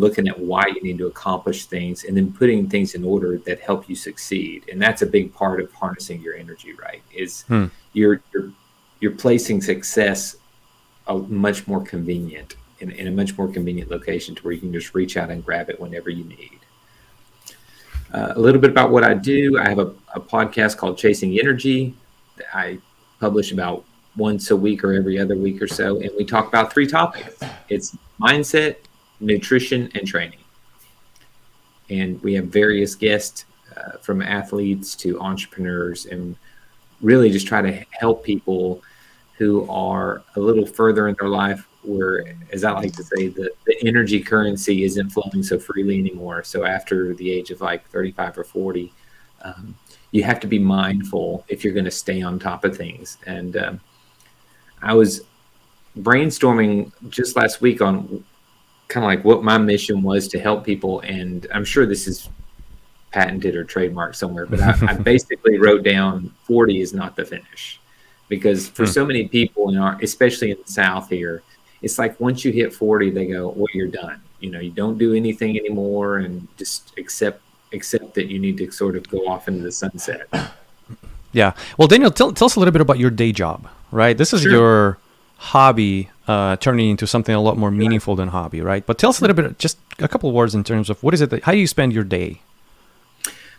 looking at why you need to accomplish things, and then putting things in order that help you succeed. And that's a big part of harnessing your energy, right? Is you're placing success much more convenient in a much more convenient location to where you can just reach out and grab it whenever you need. A little bit about what I do. I have a podcast called Chasing Energy. I publish about once a week or every other week or so, and we talk about 3 topics. It's mindset, nutrition, and training. And we have various guests from athletes to entrepreneurs, and really just try to help people who are a little further in their life where, as I like to say, the energy currency isn't flowing so freely anymore. So after the age of like 35 or 40, you have to be mindful if you're going to stay on top of things. And I was brainstorming just last week on kind of like what my mission was to help people. And I'm sure this is patented or trademarked somewhere, but I basically wrote down 40 is not the finish. Because for so many people, especially in the South here, it's like once you hit 40, they go, well, you're done. You don't do anything anymore, and just accept that you need to sort of go off into the sunset. Yeah. Well, Daniel, tell us a little bit about your day job, right? This is your hobby turning into something a lot more meaningful than hobby, right? But tell us a little bit, just a couple of words in terms of what is it, how do you spend your day?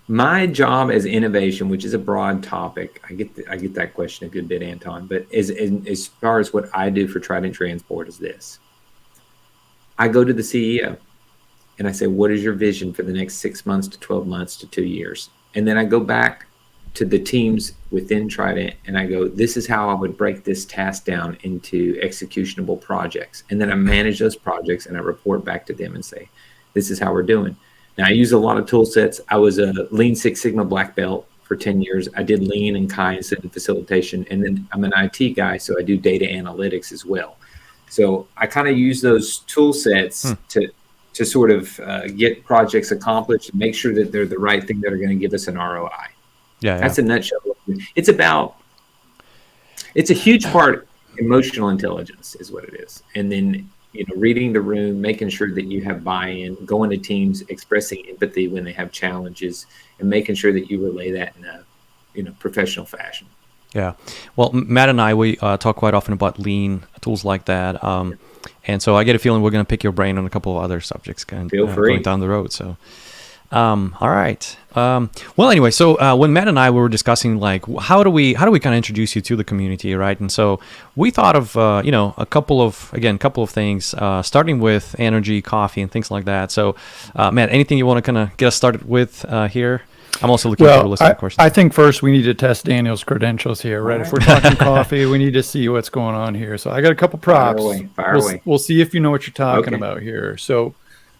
My job as innovation, which is a broad topic, I get that question a good bit, Anton. But as far as what I do for Trident Transport is this: I go to the CEO and I say, "What is your vision for the next 6 months to 12 months to 2 years?" And then I go back to the teams within Trident and I go, "This is how I would break this task down into executionable projects." And then I manage those projects and I report back to them and say, "This is how we're doing." Now, I use a lot of tool sets. I was a Lean Six Sigma black belt for 10 years. I did Lean and Kaizen and facilitation. And then I'm an IT guy, so I do data analytics as well. So I kind of use those tool sets to sort of get projects accomplished and make sure that they're the right thing that are going to give us an ROI. Yeah. That's a nutshell. It's a huge part, emotional intelligence is what it is. And then reading the room, making sure that you have buy-in, going to teams, expressing empathy when they have challenges, and making sure that you relay that in a professional fashion. Yeah. Well, Matt and I, we talk quite often about lean tools like that. And so I get a feeling we're going to pick your brain on a couple of other subjects going down the road. So, all right. Well, anyway, so when Matt and I were discussing, like, how do we kind of introduce you to the community, right? And so we thought of, a couple of things, starting with energy, coffee, and things like that. So, Matt, anything you want to kind of get us started with here? I'm also looking for a list of questions. I think first we need to test Daniel's credentials here, right? If we're talking coffee, we need to see what's going on here. So I got a couple props. Fire away. We'll see if you know what you're talking about here. So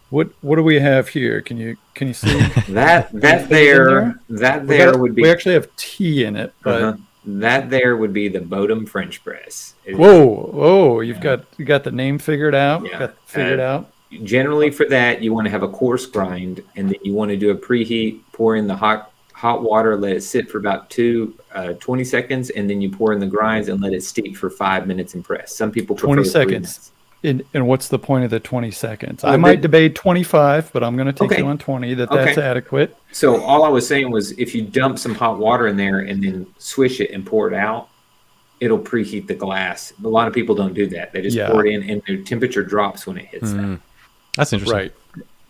what do we have here? Can you see that there would be? We actually have tea in it, but that there would be the Bodum French press. Whoa! You got the name figured out. Yeah. Generally, for that, you want to have a coarse grind, and then you want to do a preheat. Pour in the hot water, let it sit for about 20 seconds, and then you pour in the grinds and let it steep for 5 minutes and press. Some people prefer 20 seconds. And what's the point of the 20 seconds? I might debate 25, but I'm going to take you on 20. That's adequate. So all I was saying was, if you dump some hot water in there and then swish it and pour it out, it'll preheat the glass. A lot of people don't do that. They just pour it in, and the temperature drops when it hits that. That's interesting. Right.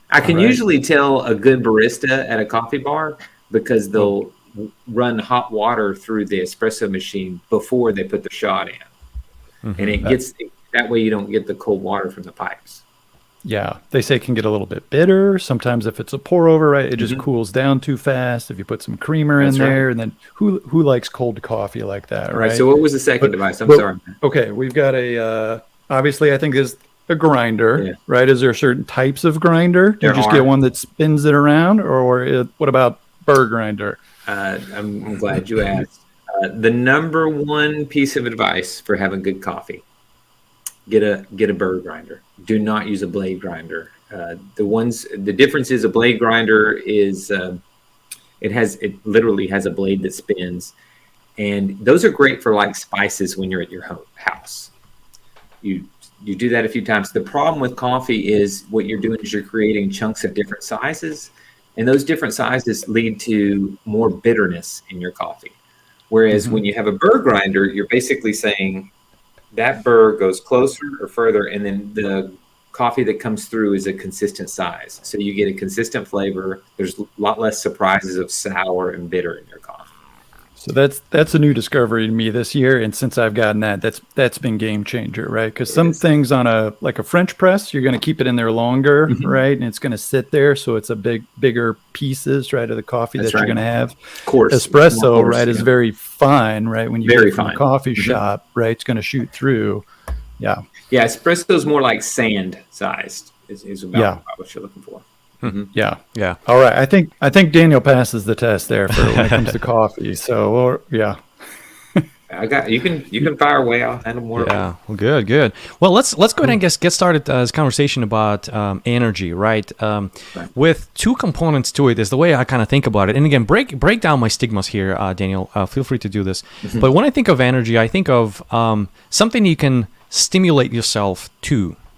I can usually tell a good barista at a coffee bar because they'll run hot water through the espresso machine before they put the shot in. And it gets that way you don't get the cold water from the pipes. Yeah, they say it can get a little bit bitter. Sometimes if it's a pour over, right, it just cools down too fast. If you put some creamer in there, and then who likes cold coffee like that, right? So what was the second device? I'm sorry. Okay, we've got obviously I think is a grinder, right? Is there certain types of grinder? Do you just get one that spins it around, or what about burr grinder? I'm glad you asked. The number one piece of advice for having good coffee: get a burr grinder. Do not use a blade grinder. The difference is a blade grinder is it literally has a blade that spins, and those are great for like spices when you're at your house. You you do that a few times. The problem with coffee is what you're doing is you're creating chunks of different sizes, and those different sizes lead to more bitterness in your coffee. Whereas when you have a burr grinder, you're basically saying that burr goes closer or further, and then the coffee that comes through is a consistent size. So you get a consistent flavor. There's a lot less surprises of sour and bitter in your coffee. So that's a new discovery to me this year, and since I've gotten that's been game changer, right? Because some things on a French press, you're going to keep it in there longer, right? And it's going to sit there, so it's a bigger pieces, right, of the coffee that you're going to have. Of course, espresso, right, is very fine, right? When you get it from a coffee shop, right, it's going to shoot through. Yeah, espresso is more like sand sized. Is about what you're looking for. Yeah. All right. I think Daniel passes the test there for when it comes to coffee. So, I got you can fire away. I'll handle more. Yeah. Well, good. Well, let's go ahead and get started this conversation about energy, right? With two components to it is the way I kind of think about it. And again, break down my stigmas here, Daniel. Feel free to do this. But when I think of energy, I think of something you can stimulate yourself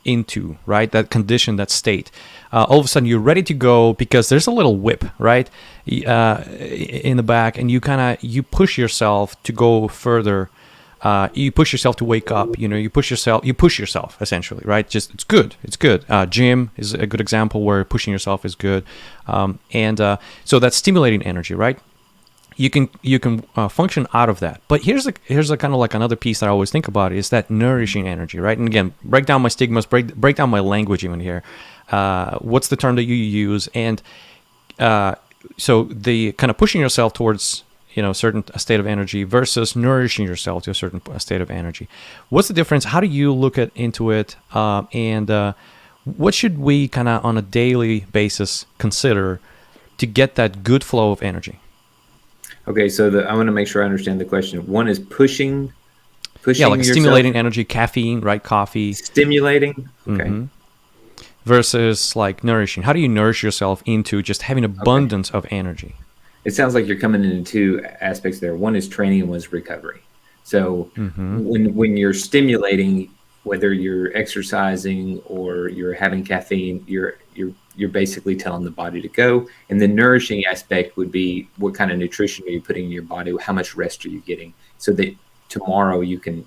into, right? That condition, that state. All of a sudden you're ready to go because there's a little whip, right, in the back, and you push yourself to go further. You push yourself to wake up. You push yourself essentially, right? Just it's good. Gym is a good example where pushing yourself is good, so that's stimulating energy, right? You can function out of that. But here's a kind of like another piece that I always think about is that nourishing energy, right? And again, break down my stigmas, break down my language even here. What's the term that you use? And so the kind of pushing yourself towards a certain state of energy versus nourishing yourself to a certain state of energy. What's the difference? How do you look into it? And what should we kind of on a daily basis consider to get that good flow of energy? Okay, so I want to make sure I understand the question. One is pushing like yourself. Stimulating energy, caffeine, right? Coffee. Stimulating, okay. Versus like nourishing. How do you nourish yourself into just having abundance of energy? It sounds like you're coming into two aspects there. One is training and one is recovery. So when you're stimulating, whether you're exercising or you're having caffeine, you're basically telling the body to go. And the nourishing aspect would be what kind of nutrition are you putting in your body? How much rest are you getting? So that tomorrow you can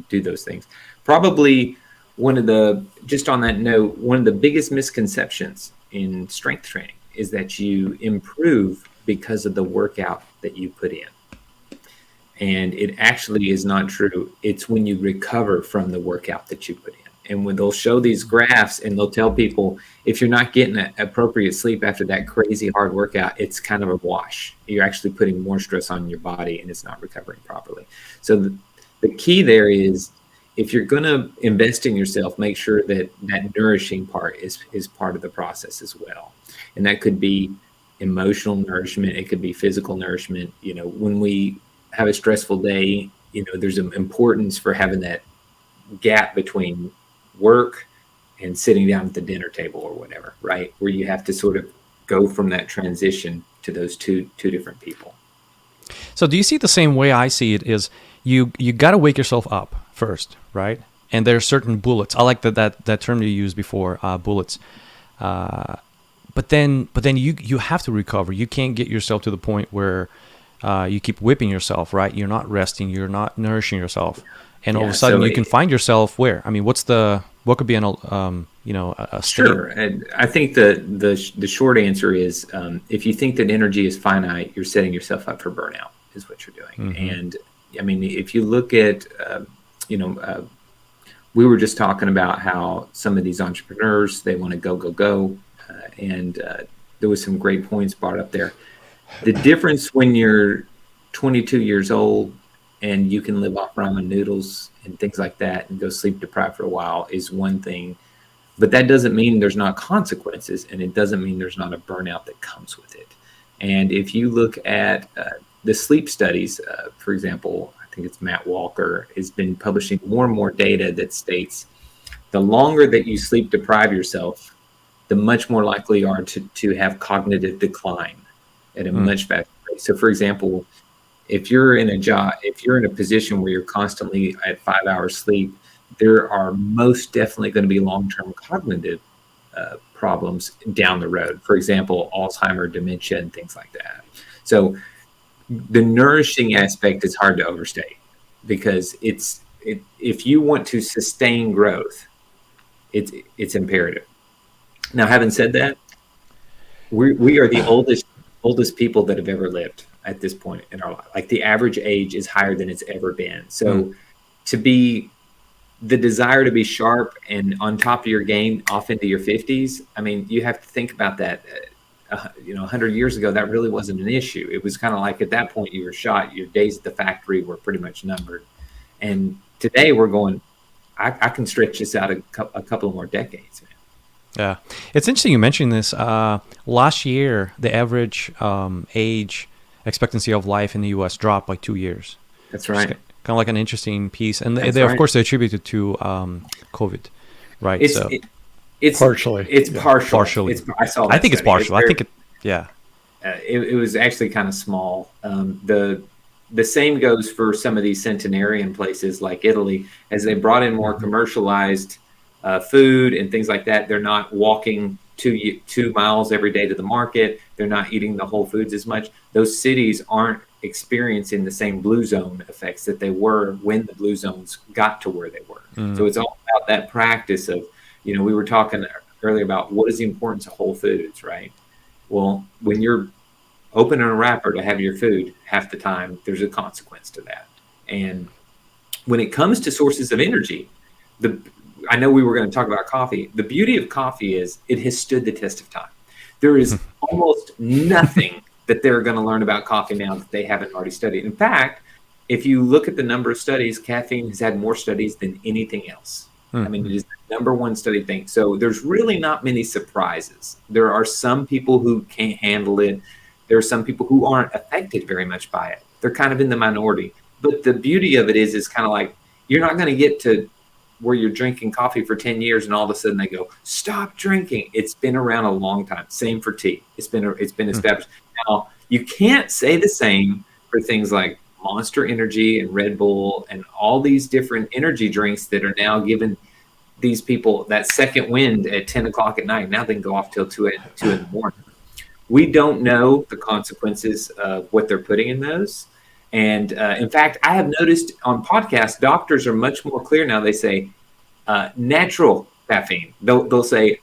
do those things. Probably just on that note, one of the biggest misconceptions in strength training is that you improve because of the workout that you put in. And it actually is not true. It's when you recover from the workout that you put in. And when they'll show these graphs and they'll tell people, if you're not getting appropriate sleep after that crazy hard workout, it's kind of a wash. You're actually putting more stress on your body and it's not recovering properly. So the key there is, if you're going to invest in yourself, make sure that nourishing part is part of the process as well. And that could be emotional nourishment. It could be physical nourishment. When we have a stressful day, there's an importance for having that gap between work and sitting down at the dinner table or whatever, right? Where you have to sort of go from that transition to those two different people. So do you see it the same way I see it is you got to wake yourself up first, right? And there are certain bullets. I like that term you used before, bullets. But then you have to recover. You can't get yourself to the point where you keep whipping yourself, right? You're not resting. You're not nourishing yourself. And all of a sudden you can find yourself where? I mean, what could be a state? Sure. And I think the short answer is if you think that energy is finite, you're setting yourself up for burnout is what you're doing. And I mean, if you look at, we were just talking about how some of these entrepreneurs, they want to go. And there was some great points brought up there. The difference when you're 22 years old and you can live off ramen noodles and things like that and go sleep deprived for a while is one thing. But that doesn't mean there's not consequences, and it doesn't mean there's not a burnout that comes with it. And if you look at the sleep studies, for example, I think it's Matt Walker, has been publishing more and more data that states the longer that you sleep deprive yourself, the much more likely you are to have cognitive decline at a much faster rate. So, for example, if you're in a position where you're constantly at 5 hours sleep, there are most definitely going to be long-term cognitive problems down the road. For example, Alzheimer, dementia, and things like that. So the nourishing aspect is hard to overstate, because if you want to sustain growth, it's imperative. Now, having said that, we are the oldest people that have ever lived at this point in our life. Like, the average age is higher than it's ever been. So to be the desire to be sharp and on top of your game off into your 50s, I mean, you have to think about that. 100 years ago, that really wasn't an issue. It was kind of like, at that point, you were shot. Your days at the factory were pretty much numbered. And today we're going, I can stretch this out a couple more decades, man. Yeah. It's interesting you mentioned this. Last year, the average age expectancy of life in the U.S. dropped by 2 years. That's right. It's kind of like an interesting piece. And of course, they attribute it to COVID, right? It's partially. It's partial. Partially. I saw that I think it's partial. Yeah. It was actually kind of small. The same goes for some of these centenarian places like Italy. As they brought in more commercialized food and things like that, they're not walking 2 miles every day to the market. They're not eating the whole foods as much. Those cities aren't experiencing the same blue zone effects that they were when the blue zones got to where they were. So it's all about that practice of, we were talking earlier about what is the importance of whole foods, right? Well, when you're opening a wrapper to have your food, half the time there's a consequence to that. And when it comes to sources of energy, I know we were going to talk about coffee. The beauty of coffee is it has stood the test of time. There is almost nothing that they're going to learn about coffee now that they haven't already studied. In fact, if you look at the number of studies, caffeine has had more studies than anything else. I mean, it is the number one studied thing. So there's really not many surprises. There are some people who can't handle it. There are some people who aren't affected very much by it. They're kind of in the minority. But the beauty of it is kind of like, you're not going to get to where you're drinking coffee for 10 years and all of a sudden they go, stop drinking. It's been around a long time. Same for tea. It's been established. Now, you can't say the same for things like Monster Energy and Red Bull and all these different energy drinks that are now giving these people that second wind at 10 o'clock at night. Now they can go off till 2 in the morning. We don't know the consequences of what they're putting in those. And in fact, I have noticed on podcasts, doctors are much more clear now. They say natural caffeine. They'll say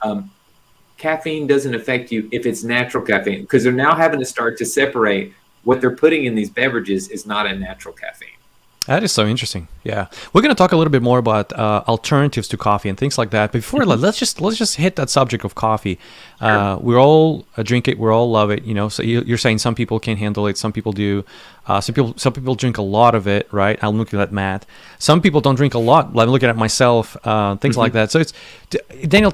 caffeine doesn't affect you if it's natural caffeine, because they're now having to start to separate what they're putting in these beverages is not a natural caffeine. That is so interesting. Yeah, we're going to talk a little bit more about alternatives to coffee and things like that. But before, let's just hit that subject of coffee. Sure. We all drink it. We all love it. So you're saying some people can't handle it. Some people do. Some people drink a lot of it. Right? I'm looking at Matt. Some people don't drink a lot. I'm looking at myself. Things like that. So it's Daniel.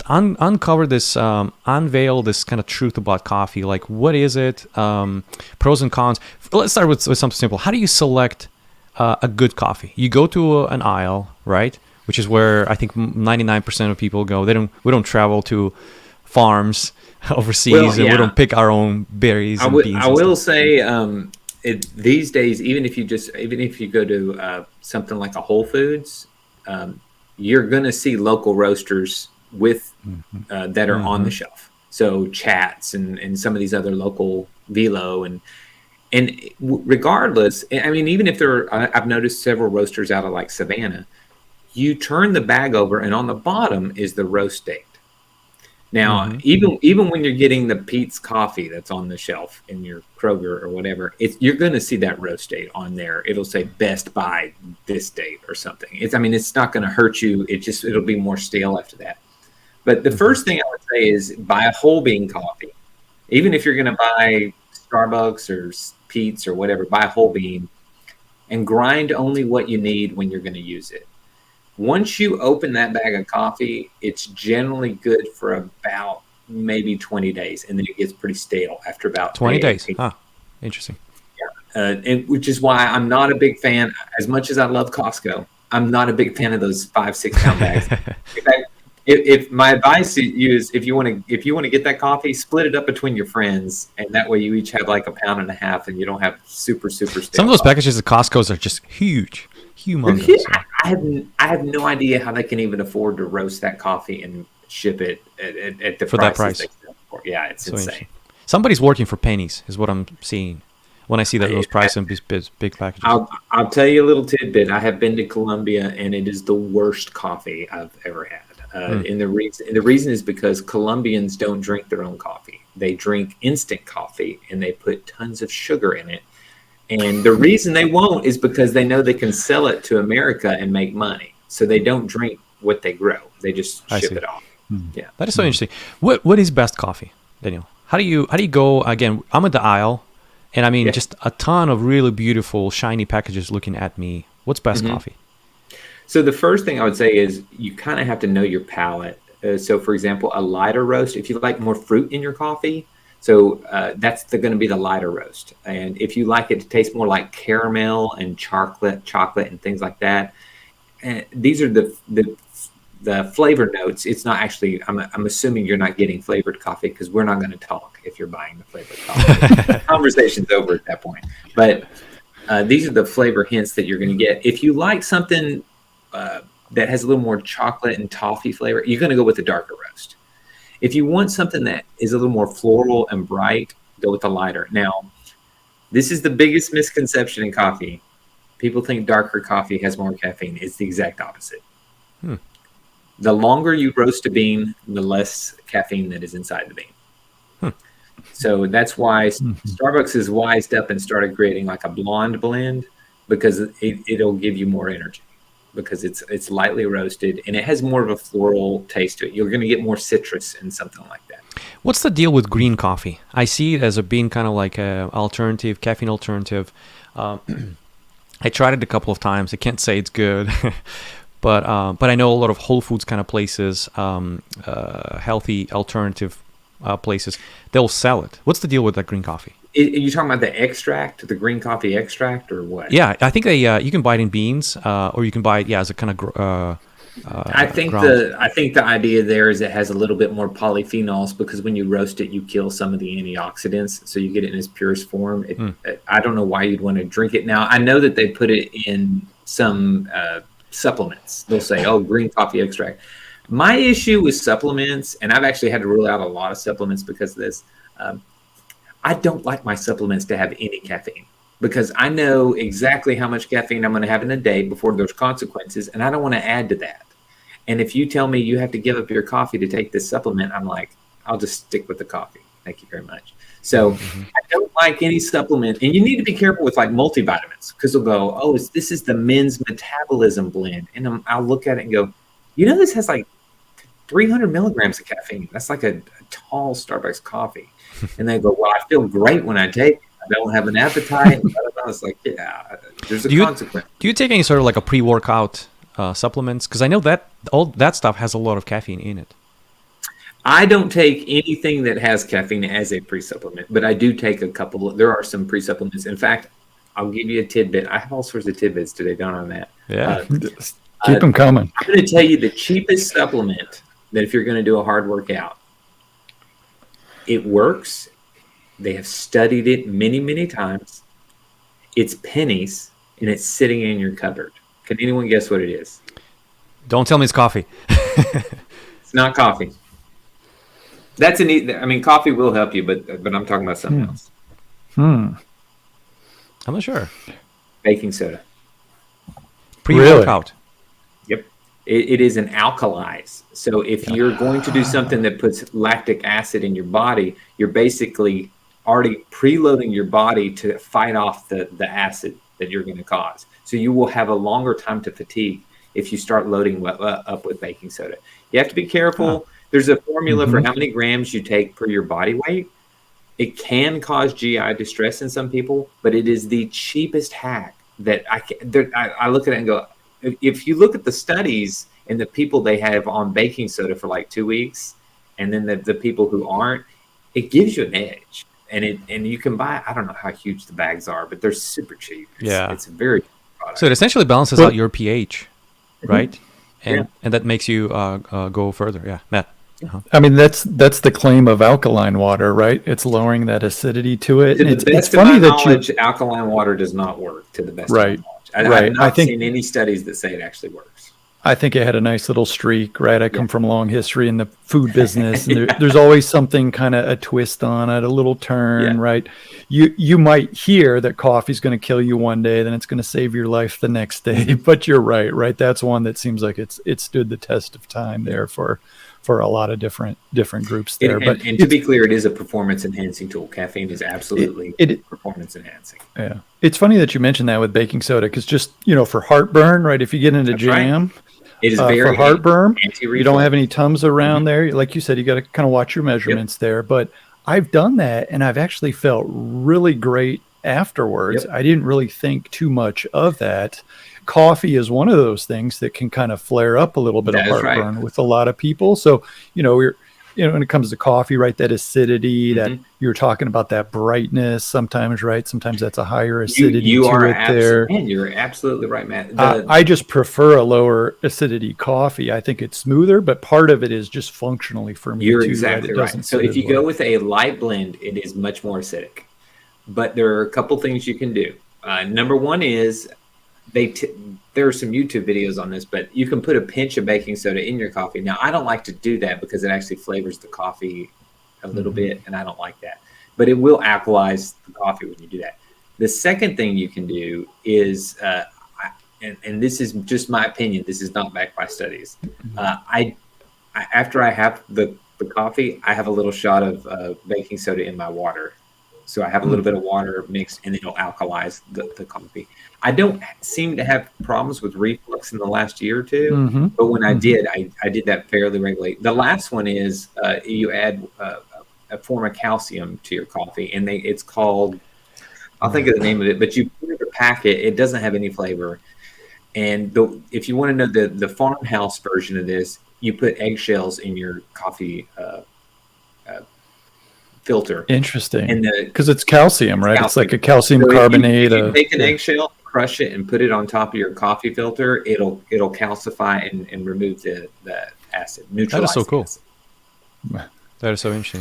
Uncover this, unveil this kind of truth about coffee. Like, what is it? Pros and cons. Let's start with something simple. How do you select a good coffee? You go to an aisle, right? Which is where I think 99% of people go. We don't travel to farms overseas, and we don't pick our own berries and beans. I will say, these days, even if you go to something like a Whole Foods, you're going to see local roasters with that are on the shelf. So Chats and some of these other local Velo and regardless, I mean, even if I've noticed several roasters out of like Savannah, you turn the bag over and on the bottom is the roast date. Now, even when you're getting the Pete's coffee that's on the shelf in your Kroger or whatever, you're going to see that roast date on there. It'll say best by this date or something. It's not going to hurt you. It'll be more stale after that. But the first thing I would say is buy a whole bean coffee. Even if you're going to buy Starbucks or Pete's or whatever, buy a whole bean and grind only what you need when you're going to use it. Once you open that bag of coffee, it's generally good for about maybe 20 days, and then it gets pretty stale after about 20 days. Interesting. Yeah, and which is why I'm not a big fan. As much as I love Costco, I'm not a big fan of those 5-6 pound bags. if my advice to you is if you want to get that coffee, split it up between your friends, and that way you each have like 1.5 pounds, and you don't have super stale Some of those coffee. packages at Costco's are just humongous. Yeah, I have no idea how they can even afford to roast that coffee and ship it at the for that price. They sell for. Yeah, it's so insane. Somebody's working for pennies, is what I'm seeing when I see that those prices in these big packages. I'll tell you a little tidbit. I have been to Colombia, and it is the worst coffee I've ever had. And the reason is because Colombians don't drink their own coffee. They drink instant coffee, and they put tons of sugar in it. And the reason they won't is because they know they can sell it to America and make money. So they don't drink what they grow. They just ship it off. Yeah, that is so interesting. What is best coffee, Daniel? How do you go? Again, I'm at the aisle, and I mean just a ton of really beautiful, shiny packages looking at me. What's best coffee? So the first thing I would say is you kind of have to know your palate. So for example, a lighter roast, if you like more fruit in your coffee, so that's going to be the lighter roast. And if you like it to taste more like caramel and chocolate and things like that, these are the flavor notes. It's not actually, I'm assuming you're not getting flavored coffee because we're not going to talk if you're buying the flavored coffee. Conversation's over at that point. But these are the flavor hints that you're going to get. If you like something that has a little more chocolate and toffee flavor, you're going to go with the darker roast. If you want something that is a little more floral and bright, go with the lighter. Now, this is the biggest misconception in coffee. People think darker coffee has more caffeine. It's the exact opposite. The longer you roast a bean, the less caffeine that is inside the bean. So that's why Starbucks has wised up and started creating like a blonde blend, because it'll give you more energy, because it's lightly roasted and it has more of a floral taste to it. You're going to get more citrus in something like that. What's the deal with green coffee? I see it as being kind of like a alternative, caffeine alternative. I tried it a couple of times. I can't say it's good, but I know a lot of Whole Foods kind of places, healthy alternative places, they'll sell it. What's the deal with that green coffee? Are you talking about the extract, the green coffee extract, or what? Yeah, I think you can buy it in beans, or you can buy it as a kind of. I think the idea there is it has a little bit more polyphenols, because when you roast it, you kill some of the antioxidants, so you get it in its purest form. I don't know why you'd want to drink it now. I know that they put it in some supplements. They'll say, "Oh, green coffee extract." My issue with supplements, and I've actually had to rule out a lot of supplements because of this. I don't like my supplements to have any caffeine, because I know exactly how much caffeine I'm going to have in a day before there's consequences, and I don't want to add to that. And if you tell me you have to give up your coffee to take this supplement, I'm like, I'll just stick with the coffee. Thank you very much. So I don't like any supplement. And you need to be careful with like multivitamins, because they'll go, oh, this is the men's metabolism blend. And I'll look at it and go, this has like 300 milligrams of caffeine. That's like a tall Starbucks coffee. And they go, well, I feel great when I take it. I don't have an appetite. It's like, yeah, there's a consequence. Do you take any sort of like a pre-workout supplements? Because I know that all that stuff has a lot of caffeine in it. I don't take anything that has caffeine as a pre-supplement, but I do take a couple. There are some pre-supplements. In fact, I'll give you a tidbit. I have all sorts of tidbits today, don't I, Matt? Yeah. Keep them coming. I'm going to tell you the cheapest supplement that if you're going to do a hard workout, it works. They have studied it many, many times. It's pennies, and it's sitting in your cupboard. Can anyone guess what it is? Don't tell me it's coffee. It's not coffee. Coffee will help you, but I'm talking about something else. I'm not sure. Baking soda. Pre-workout. Yep. It is an alkalize. So if you're going to do something that puts lactic acid in your body, you're basically already preloading your body to fight off the acid that you're going to cause. So you will have a longer time to fatigue if you start loading up with baking soda. You have to be careful. There's a formula for how many grams you take per your body weight. It can cause GI distress in some people, but it is the cheapest hack that I look at it and go, if you look at the studies and the people they have on baking soda for like 2 weeks, and then the people who aren't, it gives you an edge. And you can buy, I don't know how huge the bags are, but they're super cheap. It's a very good product. So it essentially balances out your pH, right? and that makes you go further. Yeah, Matt. Uh-huh. I mean, that's the claim of alkaline water, right? It's lowering that acidity to it. To the best of my knowledge, alkaline water does not work. To the best of my knowledge, I've not seen any studies that say it actually works. I think it had a nice little streak, right? I come from a long history in the food business, and there's always something kind of a twist on it, a little turn, right? You might hear that coffee's going to kill you one day, then it's going to save your life the next day. But you're right? That's one that seems like it stood the test of time there for a lot of different groups there. And to be clear, it is a performance enhancing tool. Caffeine is absolutely performance enhancing. Yeah. It's funny that you mentioned that with baking soda, because just, for heartburn, right? If you get into jam, it is very for heartburn, you don't have any Tums around there. Like you said, you got to kind of watch your measurements there. But I've done that, and I've actually felt really great afterwards. I didn't really think too much of that. Coffee is one of those things that can kind of flare up a little bit of heartburn with a lot of people. So, when it comes to coffee, right, that acidity, that you're talking about, that brightness sometimes, right? Sometimes that's a higher acidity You're absolutely right, Matt. I just prefer a lower acidity coffee. I think it's smoother, but part of it is just functionally for me. You're exactly right. So if you go with a light blend, it is much more acidic. But there are a couple things you can do. Number one is there are some YouTube videos on this, but you can put a pinch of baking soda in your coffee. Now, I don't like to do that because it actually flavors the coffee a little bit, and I don't like that. But it will alkalize the coffee when you do that. The second thing you can do is, and this is just my opinion, this is not backed by studies. After I have the coffee, I have a little shot of baking soda in my water. So I have a little bit of water mixed, and it'll alkalize the coffee. I don't seem to have problems with reflux in the last year or two, but when I did, I did that fairly regularly. The last one is you add a form of calcium to your coffee, and it's called, I'll think of the name of it, but you put it in a packet. It doesn't have any flavor. And if you want to know the farmhouse version of this, you put eggshells in your coffee filter. Interesting. Because it's calcium, right? It's like a calcium carbonate. If you take an eggshell, crush it, and put it on top of your coffee filter, it'll calcify and remove the acid. That is so cool. That is so interesting.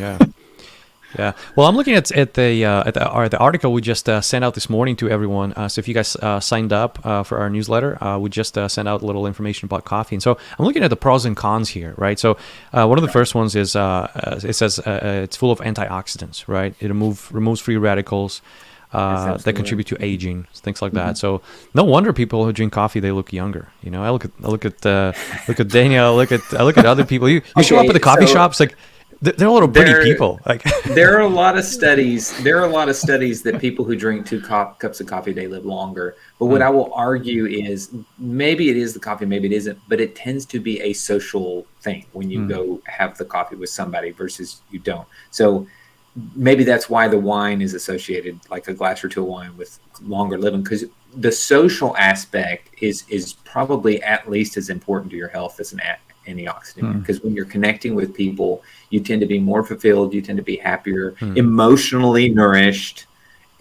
Yeah. Well, I'm looking at the article we just sent out this morning to everyone. So if you guys signed up for our newsletter, we just sent out a little information about coffee. And so I'm looking at the pros and cons here, right? So one of the first ones is it says it's full of antioxidants, right? It removes free radicals that contribute to aging, things like that. So no wonder people who drink coffee, they look younger. I look at Daniel, I look at other people. You show up at the coffee shops, like. They're a little pretty people. Like there are a lot of studies. That people who drink 2 cups of coffee a day live longer. But what I will argue is maybe it is the coffee, maybe it isn't. But it tends to be a social thing when you go have the coffee with somebody versus you don't. So maybe that's why the wine is associated, like a glass or 2 of wine, with longer living, because the social aspect is probably at least as important to your health as an antioxidant, because when you're connecting with people, you tend to be more fulfilled, you tend to be happier, emotionally nourished,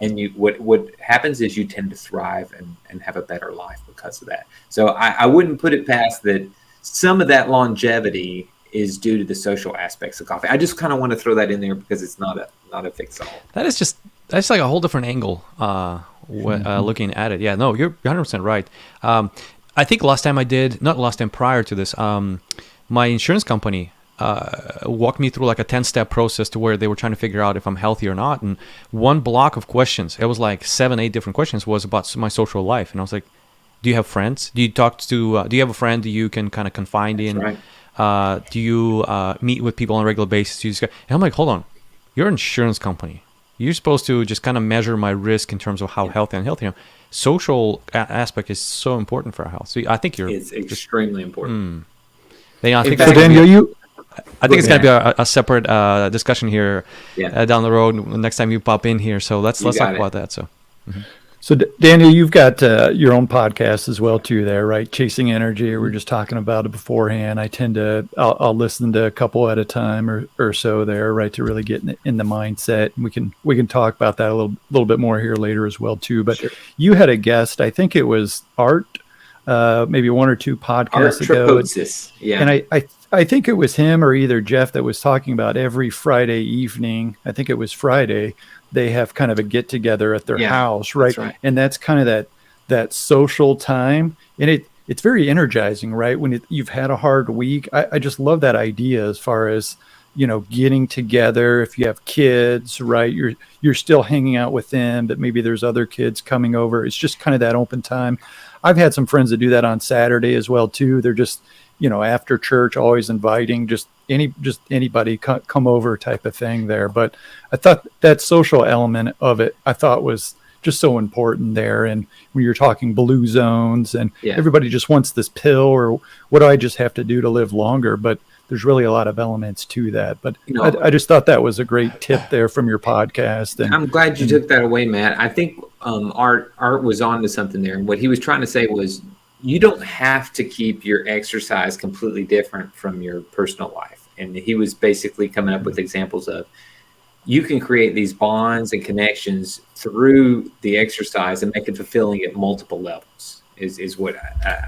and what happens is you tend to thrive and have a better life because of that. So I wouldn't put it past that some of that longevity is due to the social aspects of coffee. I just kind of want to throw that in there because it's not a fix-all. That's like a whole different angle looking at it. Yeah, no, you're 100% right. I think prior to this, my insurance company walked me through like a 10-step process to where they were trying to figure out if I'm healthy or not. And one block of questions, it was like 7-8 different questions, was about my social life. And I was like, do you have friends? Do you have a friend that you can kind of confide in? Right. Do you meet with people on a regular basis? And I'm like, hold on, you're an insurance company. You're supposed to just kind of measure my risk in terms of how healthy and unhealthy I am. Social aspect is so important for our health. So I think it's extremely important. I think Daniel, I think it's going to be a separate discussion here down the road next time you pop in here. So let's talk about that. So Daniel, you've got your own podcast as well too there, right? Chasing Energy. We were just talking about it beforehand. I'll listen to a couple at a time or so there, right, to really get in the mindset. And we can talk about that a little bit more here later as well too. But you had a guest, I think it was Art maybe one or two podcasts ago. Yeah. And I think it was him or either Jeff that was talking about every Friday evening. I think it was Friday. They have kind of a get together at their house, right? And that's kind of that social time. And it's very energizing, right? When you've had a hard week. I just love that idea as far as, getting together. If you have kids, right, you're still hanging out with them, but maybe there's other kids coming over. It's just kind of that open time. I've had some friends that do that on Saturday as well too. They're just, after church, always inviting just anybody come over type of thing there. But I thought that social element of it, I thought was just so important there. And when you're talking blue zones and everybody just wants this pill, or what do I just have to do to live longer? But there's really a lot of elements to that. But I just thought that was a great tip there from your podcast. And I'm glad you took that away, Matt. I think Art was on to something there. And what he was trying to say was, you don't have to keep your exercise completely different from your personal life. And he was basically coming up with examples of, you can create these bonds and connections through the exercise and make it fulfilling at multiple levels is what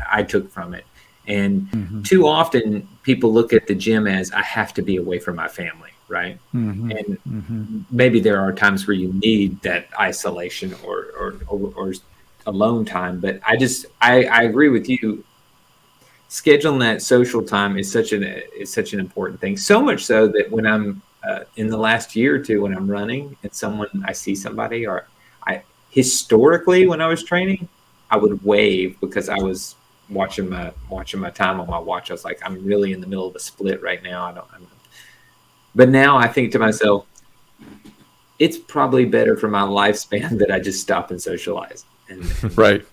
I took from it. And too often people look at the gym as, I have to be away from my family, right? And maybe there are times where you need that isolation or alone time, but I agree with you. Scheduling that social time is such an important thing. So much so that when I'm in the last year or two, when I'm running and I see somebody, or historically when I was training, I would wave because I was watching my time on my watch. I was like, I'm really in the middle of a split right now. But now I think to myself, it's probably better for my lifespan that I just stop and socialize. Right.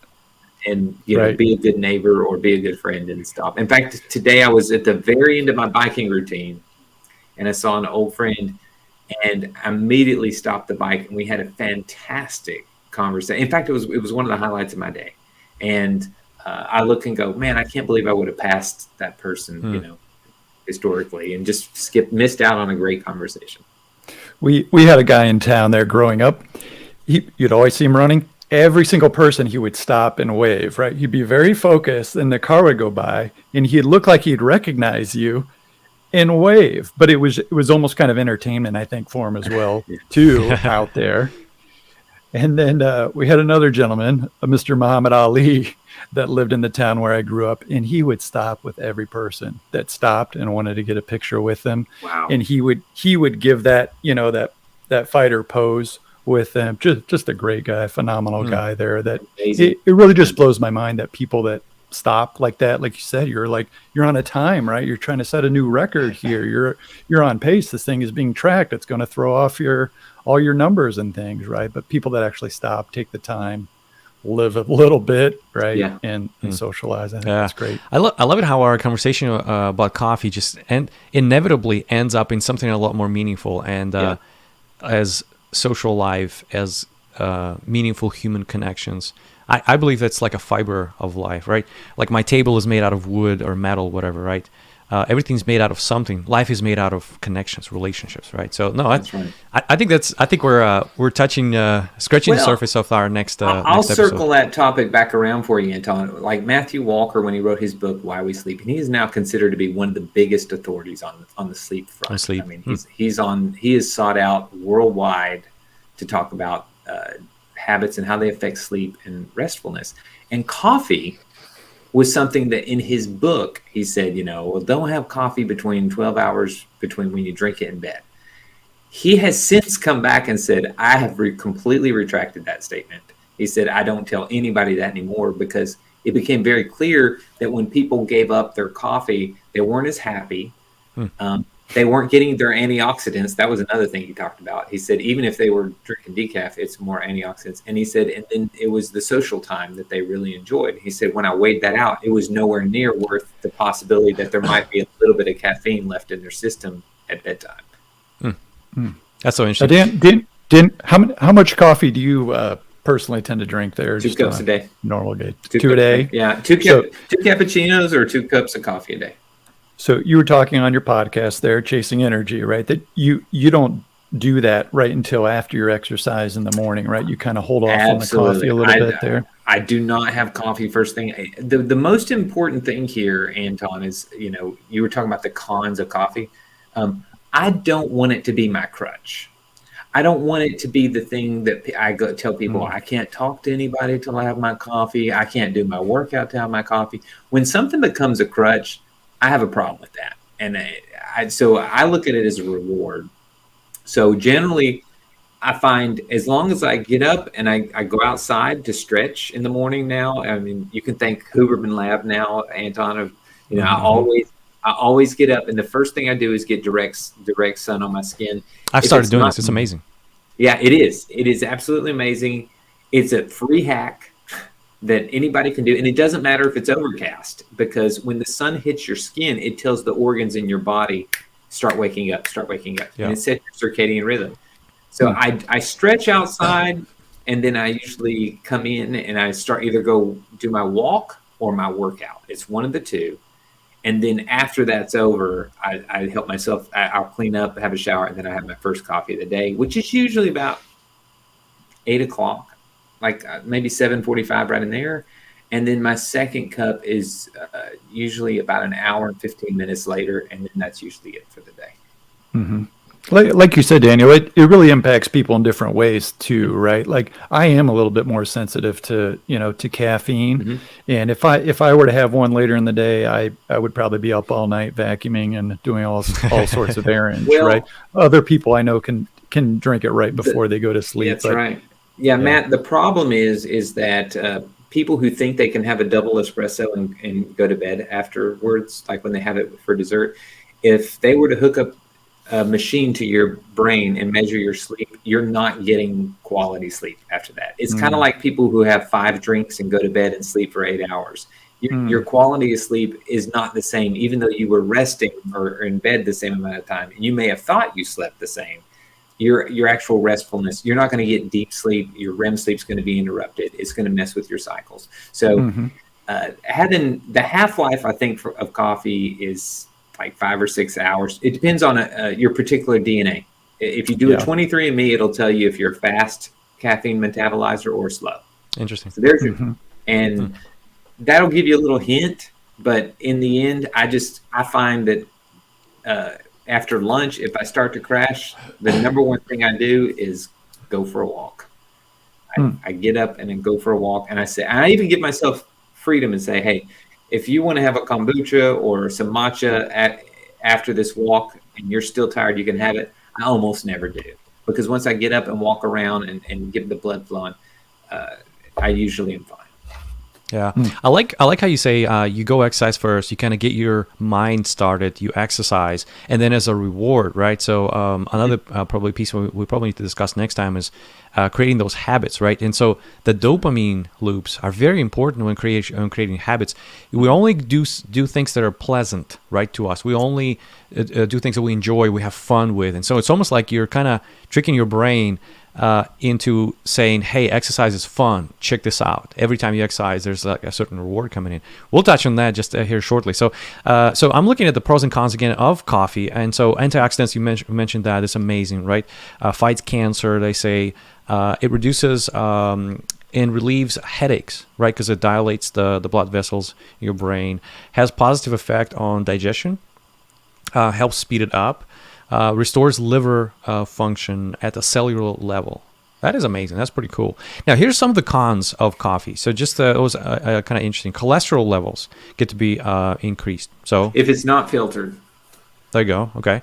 And be a good neighbor or be a good friend and stop. In fact, today I was at the very end of my biking routine and I saw an old friend and I immediately stopped the bike and we had a fantastic conversation. In fact, it was one of the highlights of my day. And I look and go, man, I can't believe I would have passed that person, historically, and just missed out on a great conversation. We had a guy in town there growing up. You'd always see him running. Every single person he would stop and wave, right? He'd be very focused and the car would go by and he'd look like he'd recognize you and wave. But it was almost kind of entertainment, I think, for him as well, too, out there. And then we had another gentleman, Mr. Muhammad Ali, that lived in the town where I grew up, and he would stop with every person that stopped and wanted to get a picture with them. Wow. And he would give that, that fighter pose with them. Just a great guy, phenomenal guy there. That it really just blows my mind that people that stop like that, like you said, you're on a time, right? You're trying to set a new record here. You're on pace. This thing is being tracked. It's going to throw off all your numbers and things, right? But people that actually stop, take the time, live a little bit, right? Yeah. And socialize. I think that's great. I love it how our conversation about coffee just inevitably ends up in something a lot more meaningful and as social life, as meaningful human connections. I believe that's like a fiber of life, right? Like my table is made out of wood or metal, whatever, right? Everything's made out of something. Life is made out of connections, relationships, right? So no, I think we're touching, scratching the surface of our next. I'll next circle that topic back around for you, Anton. Like Matthew Walker, when he wrote his book "Why We Sleep," and he is now considered to be one of the biggest authorities on the sleep front. On sleep. I mean, he is sought out worldwide to talk about habits and how they affect sleep and restfulness. And coffee was something that in his book, he said, well, don't have coffee between 12 hours between when you drink it in bed. He has since come back and said, I have completely retracted that statement. He said, I don't tell anybody that anymore because it became very clear that when people gave up their coffee, they weren't as happy. They weren't getting their antioxidants. That was another thing he talked about. He said, even if they were drinking decaf, it's more antioxidants. And he said, and then it was the social time that they really enjoyed. He said, when I weighed that out, it was nowhere near worth the possibility that there might be a little bit of caffeine left in their system at bedtime. That's so interesting. How much coffee do you personally tend to drink there? 2 cups a day. Normal day. Two a day? Yeah. 2 cappuccinos or 2 cups of coffee a day. So you were talking on your podcast there, Chasing Energy, right? That you don't do that right until after your exercise in the morning, right? You kind of hold off on the coffee a little bit there. I do not have coffee first thing. The most important thing here, Anton, is, you were talking about the cons of coffee. I don't want it to be my crutch. I don't want it to be the thing that I tell people, I can't talk to anybody till I have my coffee. I can't do my workout till I have my coffee. When something becomes a crutch, I have a problem with that. And so I look at it as a reward. So generally, I find as long as I get up and I go outside to stretch in the morning now, I mean, you can thank Huberman Lab now, Anton, I always get up, and the first thing I do is get direct sun on my skin. I've started doing this. It's amazing. Yeah, it is. It is absolutely amazing. It's a free hack that anybody can do. And it doesn't matter if it's overcast, because when the sun hits your skin, it tells the organs in your body, start waking up. Yeah. And it sets your circadian rhythm. So I stretch outside, and then I usually come in and I start either go do my walk or my workout. It's one of the two. And then after that's over, I help myself. I'll clean up, have a shower, and then I have my first coffee of the day, which is usually about 8 o'clock, like maybe 7:45 right in there. And then my second cup is usually about an hour and 15 minutes later, and then that's usually it for the day. Mm-hmm. Like you said, Daniel, it really impacts people in different ways too, right? Like I am a little bit more sensitive to caffeine. Mm-hmm. And if I were to have one later in the day, I would probably be up all night vacuuming and doing all sorts of errands, right? Other people I know can drink it right before they go to sleep. That's right. Yeah, Matt, the problem is that people who think they can have a double espresso and go to bed afterwards, like when they have it for dessert, if they were to hook up a machine to your brain and measure your sleep, you're not getting quality sleep after that. It's kind of like people who have 5 drinks and go to bed and sleep for 8 hours. Your quality of sleep is not the same, even though you were resting or in bed the same amount of time. You may have thought you slept the same. Your actual restfulness, you're not going to get deep sleep. Your REM sleep's going to be interrupted. It's going to mess with your cycles. So having the half-life, I think, of coffee is like 5 or 6 hours. It depends on your particular DNA. If you do a 23andMe, it'll tell you if you're a fast caffeine metabolizer or slow. Interesting. So there's and that'll give you a little hint. But in the end, I find that after lunch, if I start to crash, the number one thing I do is go for a walk. I get up and then go for a walk, and I even give myself freedom and say, hey, if you want to have a kombucha or some matcha after this walk and you're still tired, you can have it. I almost never do, because once I get up and walk around and get the blood flowing, I usually am fine. Yeah, I like how you say you go exercise first. You kind of get your mind started. You exercise, and then as a reward, right? So another probably piece we probably need to discuss next time is creating those habits, right? And so the dopamine loops are very important when creating habits. We only do things that are pleasant, right, to us. We only do things that we enjoy, we have fun with, and so it's almost like you're kind of tricking your brain into saying, hey, exercise is fun. Check this out. Every time you exercise, there's like a certain reward coming in. We'll touch on that just here shortly. So I'm looking at the pros and cons again of coffee. And so antioxidants, you mentioned that. It's amazing, right? Fights cancer, they say. It reduces and relieves headaches, right? Because it dilates the blood vessels in your brain. Has positive effect on digestion. Helps speed it up. Restores liver function at a cellular level. That is amazing. That's pretty cool. Now, here's some of the cons of coffee. So just it was kind of interesting. Cholesterol levels get to be increased. So if it's not filtered. There you go. Okay.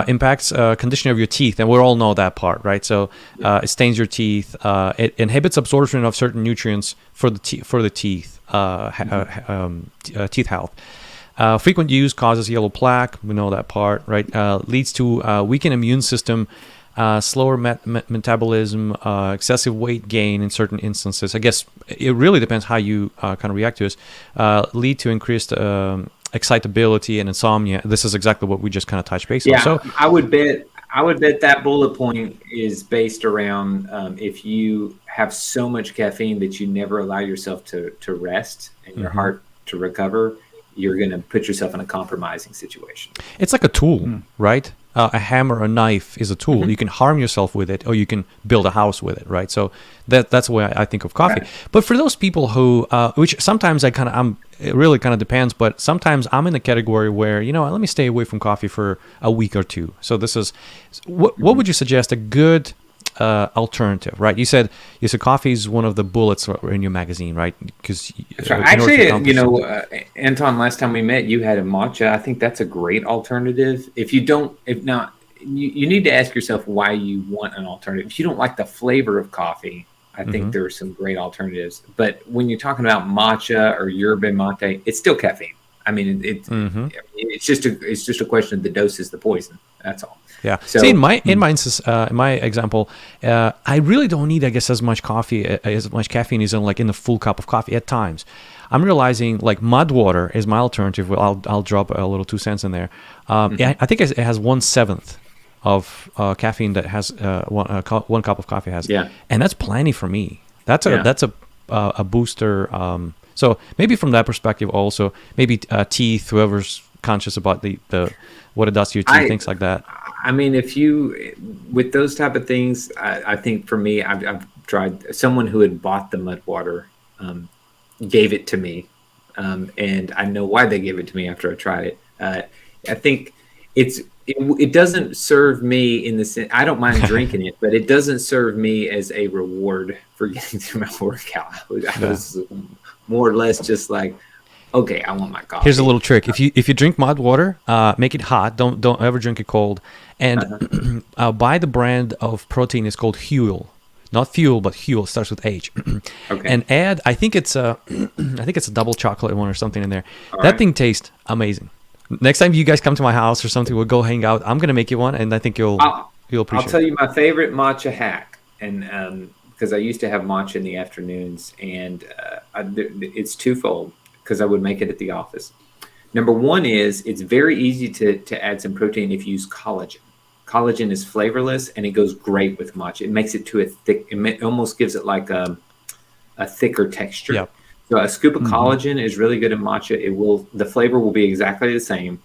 Impacts conditioning of your teeth, and we all know that part, right? So it stains your teeth. It inhibits absorption of certain nutrients for the teeth, teeth health. Frequent use causes yellow plaque. We know that part, right? Leads to weakened immune system, slower metabolism, excessive weight gain in certain instances. I guess it really depends how you kind of react to this. Lead to increased excitability and insomnia. This is exactly what we just kind of touched base on. So I would bet that bullet point is based around if you have so much caffeine that you never allow yourself to rest and your heart to recover, you're going to put yourself in a compromising situation. It's like a tool, right? a hammer, a knife is a tool. Mm-hmm. You can harm yourself with it, or you can build a house with it, right? So that's the way I think of coffee. Right. But for those people who, which sometimes it really kind of depends, but sometimes I'm in the category where, let me stay away from coffee for a week or two. So this is, what would you suggest a good alternative, right? You said coffee is one of the bullets in your magazine, right? Because actually, Anton, last time we met, you had a matcha. I think that's a great alternative. If not, you need to ask yourself why you want an alternative. If you don't like the flavor of coffie, I think there are some great alternatives. But when you're talking about matcha or yerba mate, it's still caffeine. I mean, it's just a question of the dose is the poison. That's all. Yeah. So, see, in my example, I really don't need, I guess, as much caffeine as in the full cup of coffee at times. I'm realizing like mud water is my alternative. Well, I'll drop a little 2 cents in there. I think it has 1/7 of caffeine that has one cup of coffee has. Yeah. And that's plenty for me. That's a booster. So maybe from that perspective also, maybe teeth, whoever's conscious about the what it does to your teeth, things like that. I mean, with those type of things, I think for me, I've tried. Someone who had bought the mud water gave it to me, and I know why they gave it to me after I tried it. I think it doesn't serve me in the sense. I don't mind drinking it, but it doesn't serve me as a reward for getting through my workout. I was more or less just like, okay, I want my coffee. Here's a little trick: if you drink mud water, make it hot. Don't ever drink it cold. And buy the brand of protein. It's called Huel, not fuel, but Huel. It starts with H. Okay. And add. I think it's a double chocolate one or something in there. That thing tastes amazing. Next time you guys come to my house or something, we'll go hang out. I'm gonna make you one, and I think you'll appreciate. I'll tell you my favorite matcha hack, and because I used to have matcha in the afternoons, and it's twofold. Because I would make it at the office. Number one is it's very easy to add some protein if you use collagen. Collagen is flavorless and it goes great with matcha. It makes it it almost gives it like a thicker texture. Yep. So a scoop of collagen is really good in matcha. The flavor will be exactly the same,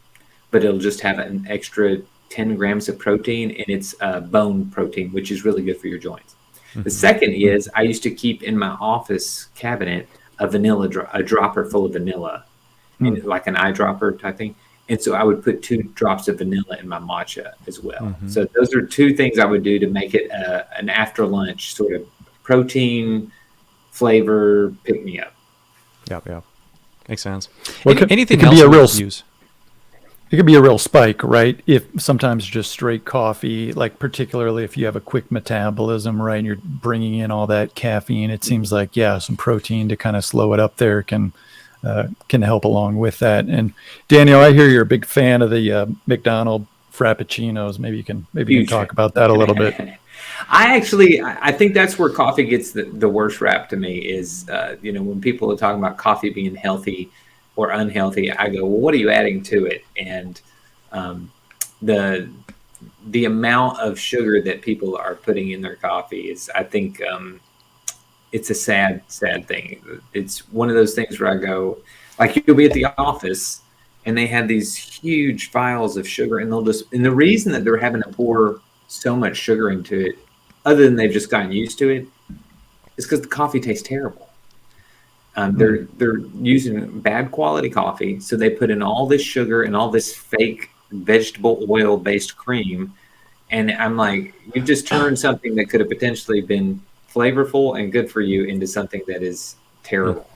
but it'll just have an extra 10 grams of protein, and it's bone protein, which is really good for your joints. Mm-hmm. The second is I used to keep in my office cabinet a dropper full of vanilla, and like an eyedropper type thing. And so I would put 2 drops of vanilla in my matcha as well. Mm-hmm. So those are 2 things I would do to make it an after lunch sort of protein flavor pick me up. Yeah. Makes sense. Well, anything else you would use? It could be a real spike, right? If sometimes just straight coffee, like particularly if you have a quick metabolism, right, and you're bringing in all that caffeine, it seems like, some protein to kind of slow it up there can help along with that. And Daniel, I hear you're a big fan of the McDonald's Frappuccinos. Maybe you can talk about that a little bit. I think that's where coffee gets the worst rap to me is, when people are talking about coffee being healthy or unhealthy, I go, well, what are you adding to it? And the amount of sugar that people are putting in their coffee is, I think, it's a sad thing. It's one of those things where I go, like, you'll be at the office and they have these huge vials of sugar, and the reason that they're having to pour so much sugar into it, other than they've just gotten used to it, is because the coffee tastes terrible. They're using bad quality coffee, so they put in all this sugar and all this fake vegetable oil based cream, and I'm like, you've just turned something that could have potentially been flavorful and good for you into something that is terrible.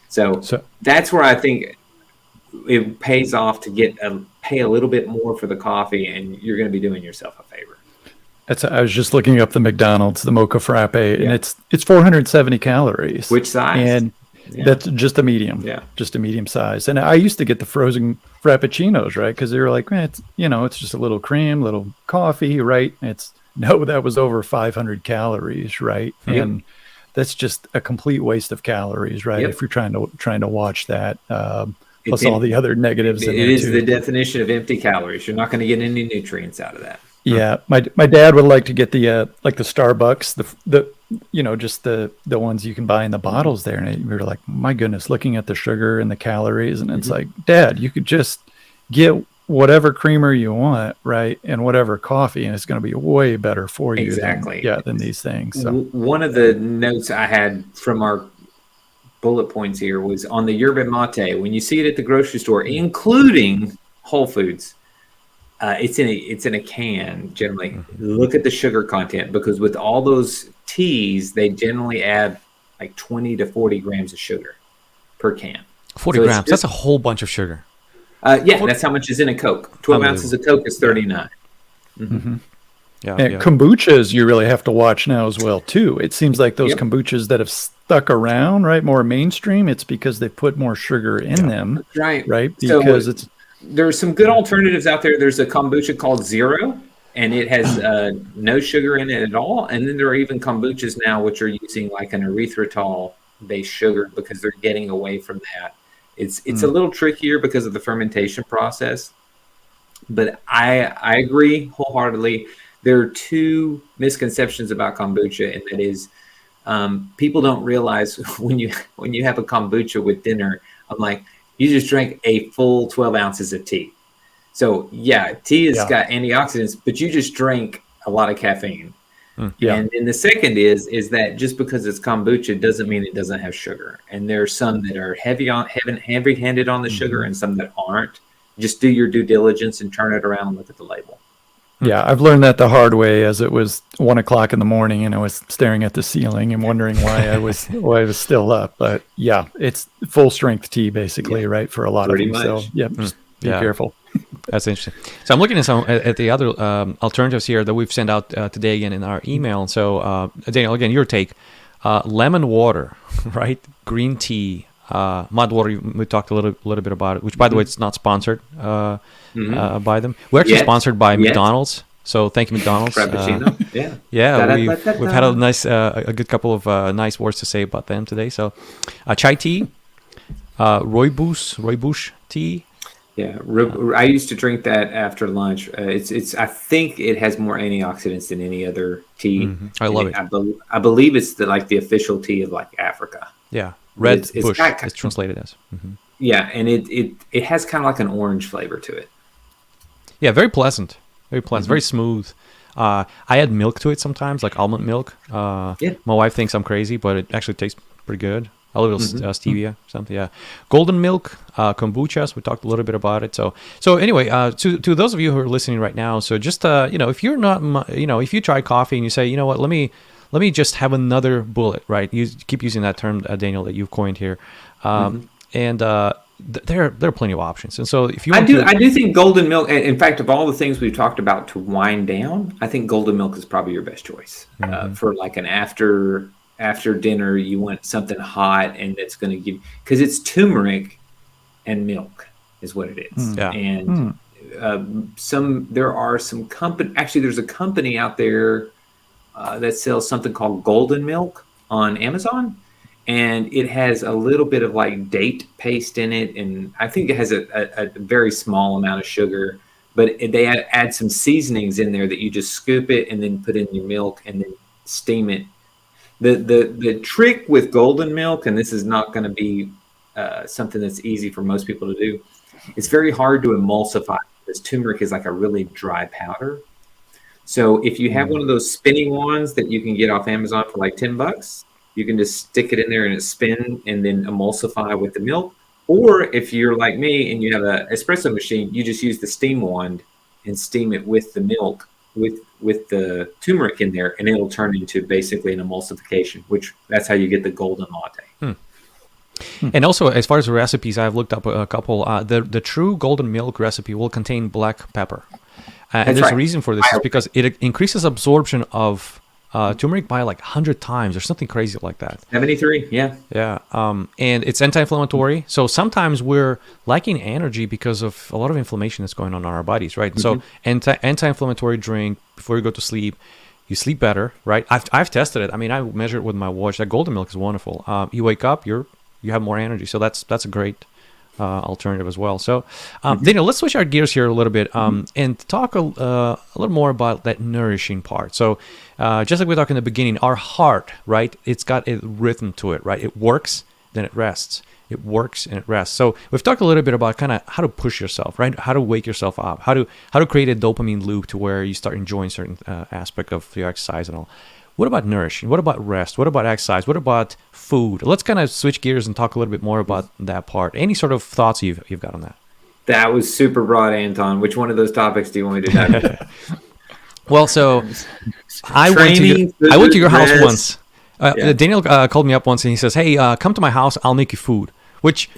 So that's where I think it pays off to pay a little bit more for the coffee, and you're going to be doing yourself a favor. I was just looking up the McDonald's, the Mocha Frappe, and it's 470 calories. Which size? And that's just a medium, just a medium size. And I used to get the frozen Frappuccinos, right? Because they were like, it's just a little cream, little coffee, right? That was over 500 calories, right? Yep. And that's just a complete waste of calories, right? Yep. If you're trying to watch that, plus all the other negatives. It is the definition of empty calories. You're not going to get any nutrients out of that. Yeah, my dad would like to get the like the Starbucks, just the ones you can buy in the bottles there, and we were like, my goodness, looking at the sugar and the calories, and it's like, Dad, you could just get whatever creamer you want, right, and whatever coffee, and it's going to be way better for you than these things. So. One of the notes I had from our bullet points here was on the yerba mate. When you see it at the grocery store, including Whole Foods, it's in a can generally. Mm-hmm. Look at the sugar content, because with all those teas, they generally add like 20 to 40 grams of sugar per can. 40 grams. That's a whole bunch of sugar. That's how much is in a Coke. 12 ounces of Coke is 39. Mm-hmm. Mm-hmm. And kombuchas, you really have to watch now as well, too. It seems like those kombuchas that have stuck around, right, more mainstream, it's because they put more sugar in them. Right. Because there's some good alternatives out there. There's a kombucha called Zero, and it has no sugar in it at all. And then there are even kombuchas now which are using like an erythritol-based sugar, because they're getting away from that. It's a little trickier because of the fermentation process. But I agree wholeheartedly. There are two misconceptions about kombucha, and that is people don't realize when you have a kombucha with dinner, I'm like, you just drank a full 12 ounces of tea. So tea has got antioxidants, but you just drank a lot of caffeine. Yeah. And then the second is that just because it's kombucha doesn't mean it doesn't have sugar. And there are some that are heavy-handed on the sugar, and some that aren't. Just do your due diligence and turn it around and look at the label. Yeah, I've learned that the hard way, as it was 1:00 in the morning and I was staring at the ceiling and wondering why I was still up. But it's full strength tea basically, right? For a lot of them. Much. So just be careful. That's interesting. So I'm looking at the other alternatives here that we've sent out today again in our email. So Daniel, again, your take: lemon water, right? Green tea, mud water. We talked a little bit about it. Which, by the way, it's not sponsored by them. We're actually sponsored by McDonald's. So thank you, McDonald's. Frappuccino. We've had a good couple of nice words to say about them today. So, chai tea, rooibos tea. Yeah, I used to drink that after lunch. It's. I think it has more antioxidants than any other tea. Mm-hmm. I love it. I believe it's the official tea of like Africa. Yeah, red bush. It's translated as. Mm-hmm. Yeah, and it has kind of like an orange flavor to it. Yeah, very pleasant. Very smooth. I add milk to it sometimes, like almond milk. My wife thinks I'm crazy, but it actually tastes pretty good. A little stevia, something. Yeah, golden milk, kombuchas. We talked a little bit about it. So anyway, to those of you who are listening right now, so just if you're not, if you try coffee and you say, you know what, let me just have another bullet, right? You keep using that term, Daniel, that you've coined here, and there are plenty of options. And so if you want I do think golden milk. In fact, of all the things we've talked about to wind down, I think golden milk is probably your best choice for like an after dinner. You want something hot and that's going to give, because it's turmeric and milk is what it is. And there are some company. Actually, there's a company out there that sells something called golden milk on Amazon. And it has a little bit of like date paste in it, and I think it has a very small amount of sugar. But they add some seasonings in there that you just scoop it and then put in your milk and then steam it. The trick with golden milk, and this is not going to be something that's easy for most people to do, it's very hard to emulsify because turmeric is like a really dry powder. So if you have one of those spinning wands that you can get off Amazon for like $10, you can just stick it in there and it spin and then emulsify with the milk. Or if you're like me and you have an espresso machine, you just use the steam wand and steam it with the milk, with the turmeric in there, and it'll turn into basically an emulsification, which that's how you get the golden latte. And also, as far as the recipes, I've looked up a couple. The true golden milk recipe will contain black pepper. And there's a reason for this. Is because it increases absorption of turmeric by like 100 times or something crazy like that. 73, yeah. And it's anti-inflammatory. So sometimes we're lacking energy because of a lot of inflammation that's going on in our bodies, right? So anti-inflammatory drink before you go to sleep, you sleep better, right? I've tested it. I mean, I measure it with my watch. That golden milk is wonderful. You wake up, you have more energy. So that's a great alternative as well. So Daniel, let's switch our gears here a little bit and talk a little more about that nourishing part. So just like we talked in the beginning, our heart, right? It's got a rhythm to it, right? It works, then it rests. it works and it rests. So we've talked a little bit about kind of how to push yourself, right? How to wake yourself up, how to create a dopamine loop to where you start enjoying certain aspect of your exercise and all. What about nourishing? What about rest? What about exercise? What about food? Let's kind of switch gears and talk a little bit more about that part. Any sort of thoughts you've got on that? That was super broad, Anton. Which one of those topics do you want me to dive into? Well, so I went to your house once. Daniel called me up once and he says, "Hey, come to my house. I'll make you food." Which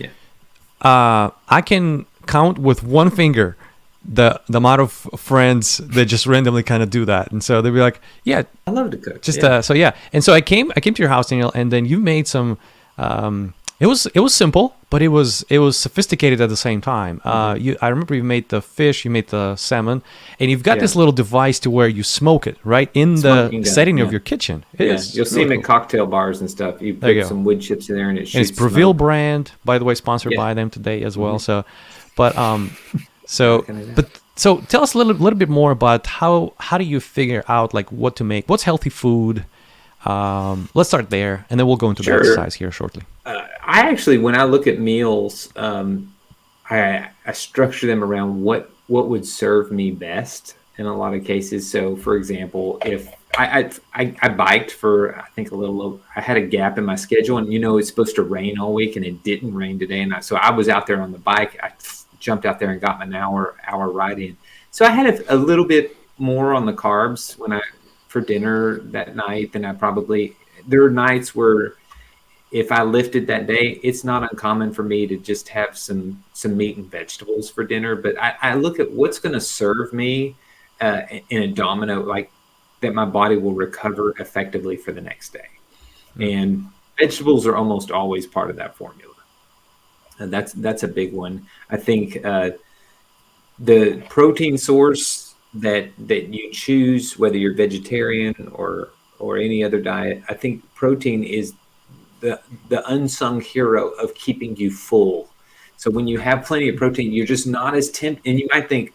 I can count with one finger the amount of friends that just randomly kind of do that, and so they'd be like, "Yeah, I love to cook." Just and so I came to your house, Daniel, and then you made some. It was simple, but it was sophisticated at the same time. I remember you made the fish, you made the salmon, and you've got this little device to where you smoke it right in the setting of your kitchen. You'll see them in cocktail bars and stuff. You put some wood chips in there, and it shoots. And it's Breville brand, by the way, sponsored by them today as well. So tell us a little bit more about how do you figure out like what to make? What's healthy food? Let's start there, and then we'll go into the exercise here shortly. I actually, when I look at meals, I structure them around what would serve me best in a lot of cases. So, for example, if I biked for I think I had a gap in my schedule, and it's supposed to rain all week, and it didn't rain today, and so I was out there on the bike. I jumped out there and got my hour ride in. So I had a little bit more on the carbs for dinner that night than there are nights where if I lifted that day, it's not uncommon for me to just have some meat and vegetables for dinner. But I look at what's going to serve me in a domino, like that my body will recover effectively for the next day. And vegetables are almost always part of that formula. And that's a big one. I think the protein source that you choose, whether you're vegetarian or any other diet, I think protein is the unsung hero of keeping you full. So when you have plenty of protein, you're just not as tempted. And you might think,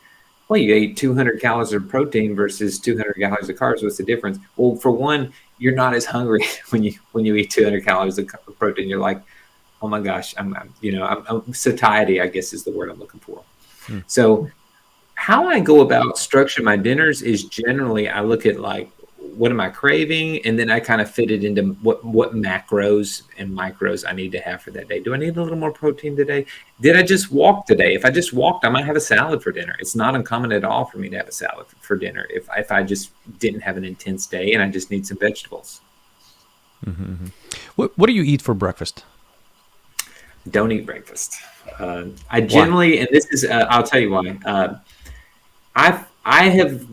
well, you ate 200 calories of protein versus 200 calories of carbs. What's the difference? Well, for one, you're not as hungry when you eat 200 calories of protein. You're like, oh my gosh, I'm satiety, I guess is the word I'm looking for. So how I go about structuring my dinners is generally I look at like, what am I craving? And then I kind of fit it into what macros and micros I need to have for that day. Do I need a little more protein today? Did I just walk today? If I just walked, I might have a salad for dinner. It's not uncommon at all for me to have a salad for dinner if I just didn't have an intense day and I just need some vegetables. Mm-hmm. What do you eat for breakfast? Don't eat breakfast. I generally, and this is, I'll tell you why. I have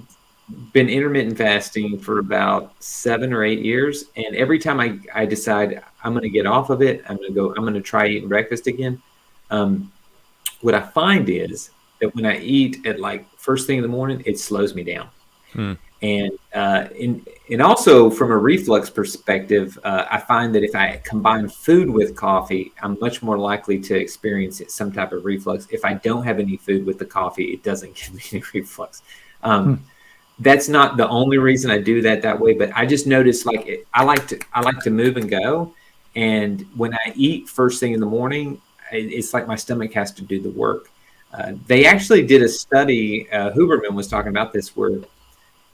been intermittent fasting for about 7 or 8 years, and every time I decide I'm going to get off of it, I'm going to try eating breakfast again. What I find is that when I eat at like first thing in the morning, it slows me down. And also from a reflux perspective, I find that if I combine food with coffee, I'm much more likely to experience some type of reflux. If I don't have any food with the coffee, it doesn't give me any reflux. That's not the only reason I do that way, but I just noticed I like to move and go. And when I eat first thing in the morning, it's like my stomach has to do the work. They actually did a study, Huberman was talking about this, where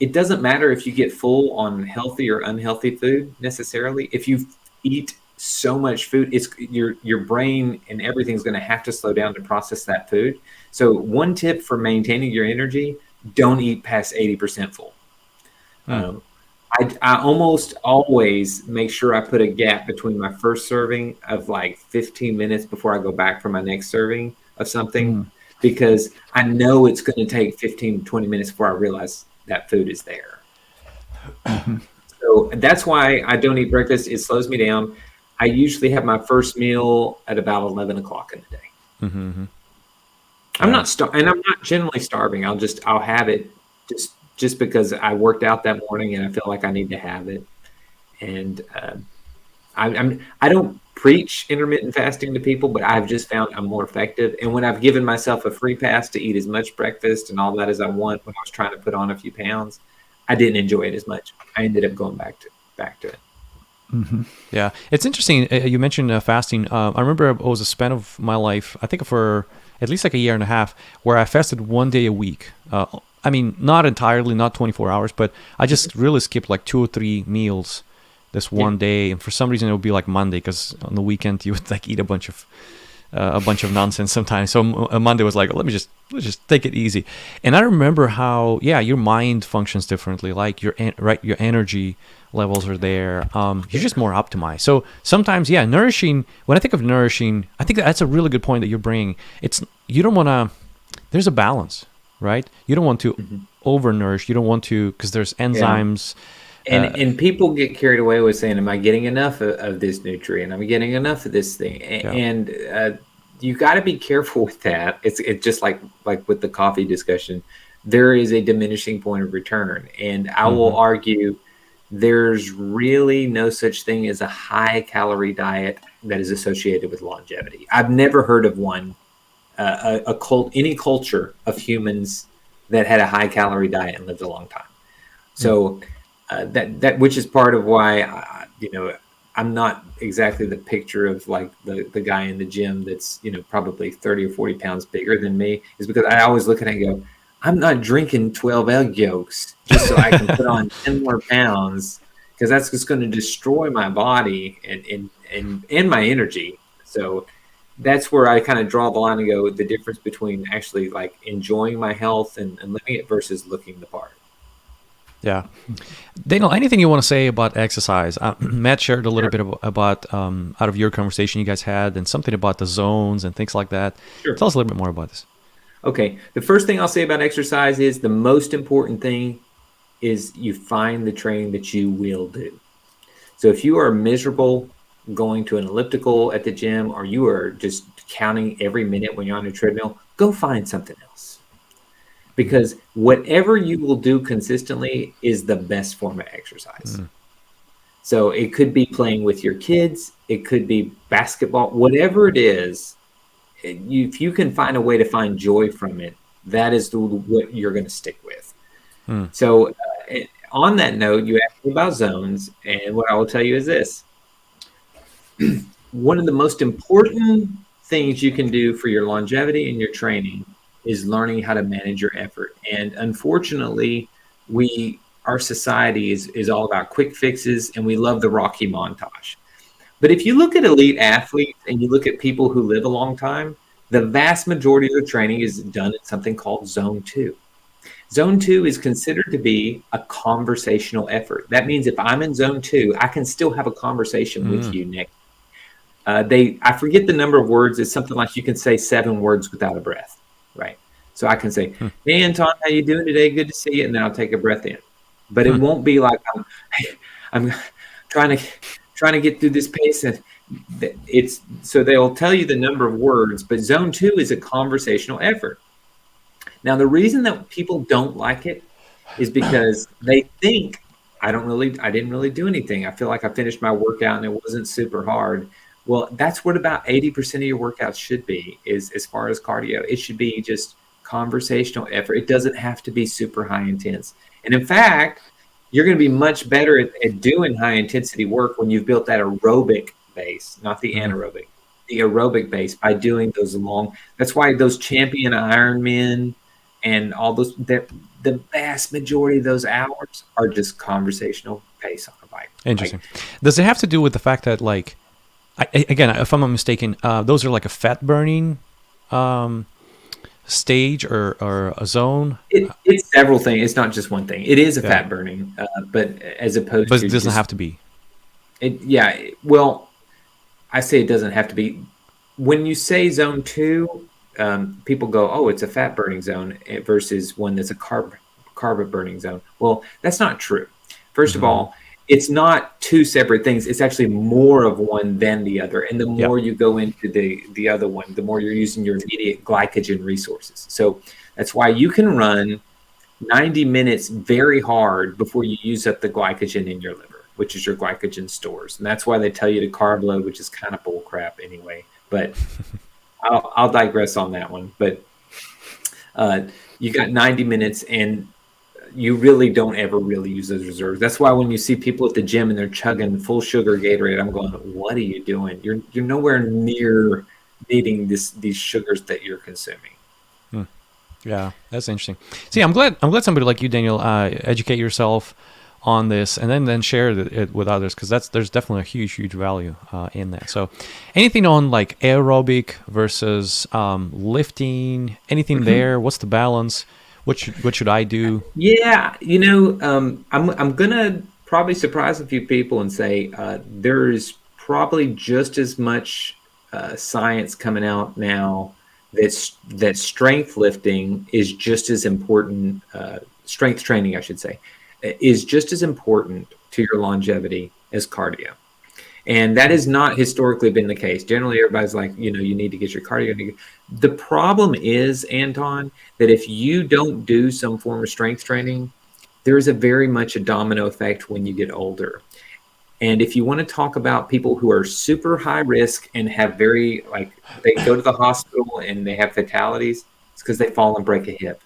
it doesn't matter if you get full on healthy or unhealthy food necessarily. If you eat so much food, it's your brain and everything's going to have to slow down to process that food. So one tip for maintaining your energy: don't eat past 80% full. I almost always make sure I put a gap between my first serving of like 15 minutes before I go back for my next serving of something, because I know it's going to take 15 to 20 minutes before I realize that food is there. So that's why I don't eat breakfast. It slows me down. I usually have my first meal at about 11 o'clock in the day. Mm-hmm. I'm not and I'm not generally starving. I'll have it just because I worked out that morning and I feel like I need to have it. And I don't preach intermittent fasting to people, but I've just found I'm more effective. And when I've given myself a free pass to eat as much breakfast and all that as I want, when I was trying to put on a few pounds, I didn't enjoy it as much. I ended up going back to it. Yeah, it's interesting. You mentioned fasting. I remember it was a span of my life, I think for at least like a year and a half, where I fasted 1 day a week. I mean, not entirely, not 24 hours, but I just really skipped like 2 or 3 meals this one day. And for some reason, it would be like Monday, because on the weekend you would like eat a bunch of nonsense sometimes. So Monday was like, let's just take it easy. And I remember how, your mind functions differently. Like your energy levels are there. You're just more optimized. So sometimes, nourishing. When I think of nourishing, I think that's a really good point that you're bringing. You don't want to. There's a balance, right? You don't want to overnourish. You don't want to, because there's enzymes. And people get carried away with saying, am I getting enough of this nutrient? Am I getting enough of this thing? And you got to be careful with that. It's just like with the coffee discussion, there is a diminishing point of return. And I will argue there's really no such thing as a high calorie diet that is associated with longevity. I've never heard of one, any culture of humans that had a high calorie diet and lived a long time. So that which is part of why I'm not exactly the picture of like the guy in the gym that's probably 30 or 40 pounds bigger than me, is because I always look at it and go, I'm not drinking 12 egg yolks just so I can put on 10 more pounds, because that's just going to destroy my body and my energy. So that's where I kind of draw the line and go, the difference between actually like enjoying my health and living it versus looking the part. Yeah. Daniel, anything you want to say about exercise? Matt shared a little bit about out of your conversation you guys had, and something about the zones and things like that. Sure. Tell us a little bit more about this. Okay. The first thing I'll say about exercise is the most important thing is you find the training that you will do. So if you are miserable going to an elliptical at the gym, or you are just counting every minute when you're on a treadmill, go find something else. Because whatever you will do consistently is the best form of exercise. So it could be playing with your kids. It could be basketball, whatever it is. If you can find a way to find joy from it, that is what you're going to stick with. So on that note, you asked me about zones. And what I will tell you is this. One of the most important things you can do for your longevity and your training is learning how to manage your effort. And unfortunately, our society is all about quick fixes, and we love the Rocky montage. But if you look at elite athletes and you look at people who live a long time, the vast majority of their training is done in something called Zone 2. Zone 2 is considered to be a conversational effort. That means if I'm in Zone 2, I can still have a conversation with you, Nick. I forget the number of words. It's something like you can say 7 words without a breath. Right. So I can say, hey, Anton, how you doing today? Good to see you. And then I'll take a breath in. But it won't be like I'm trying to get through this pace. And so they'll tell you the number of words, but Zone 2 is a conversational effort. Now, the reason that people don't like it is because they think I didn't really do anything. I feel like I finished my workout and it wasn't super hard. Well, that's what about 80% of your workouts should be, is as far as cardio. It should be just conversational effort. It doesn't have to be super high intense. And in fact, you're going to be much better at doing high intensity work when you've built that aerobic base, not the anaerobic, the aerobic base, by doing those long. That's why those champion Ironmen and all those, the vast majority of those hours are just conversational pace on a bike. Interesting. Does it have to do with the fact that, like, again, if I'm not mistaken, those are like a fat burning stage or a zone? It's several things. It's not just one thing. It is a fat burning, but as opposed to... But it doesn't have to be. Well, I say it doesn't have to be. When you say Zone 2, people go, oh, it's a fat burning zone versus one that's a carb burning zone. Well, that's not true. First of all, it's not two separate things. It's actually more of one than the other. And the more you go into the other one, the more you're using your immediate glycogen resources. So that's why you can run 90 minutes very hard before you use up the glycogen in your liver, which is your glycogen stores. And that's why they tell you to carb load, which is kind of bull crap anyway. But I'll digress on that one. But you got 90 minutes, and you really don't ever really use those reserves. That's why when you see people at the gym and they're chugging full sugar Gatorade, I'm going, what are you doing? You're nowhere near needing these sugars that you're consuming. Yeah, that's interesting. See, I'm glad somebody like you, Daniel, educate yourself on this and then share it with others, because there's definitely a huge value in that. So anything on like aerobic versus lifting, anything there? What's the balance? What should I do? Yeah, I'm gonna probably surprise a few people and say there's probably just as much science coming out now that strength lifting is just as important. Strength training, I should say, is just as important to your longevity as cardio. And that has not historically been the case. Generally, everybody's like, you need to get your cardio. The problem is, Anton, that if you don't do some form of strength training, there's a very much a domino effect when you get older. And if you want to talk about people who are super high risk and have they go to the hospital and they have fatalities, it's because they fall and break a hip.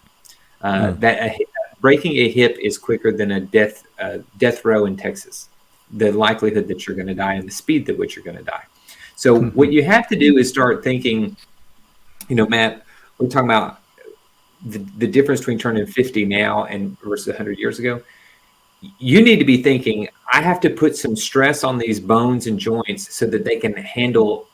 Breaking a hip is quicker than a death row in Texas. The likelihood that you're going to die and the speed at which you're going to die. So what you have to do is start thinking, Matt, we're talking about the difference between turning 50 now and versus 100 years ago. You need to be thinking, I have to put some stress on these bones and joints so that they can handle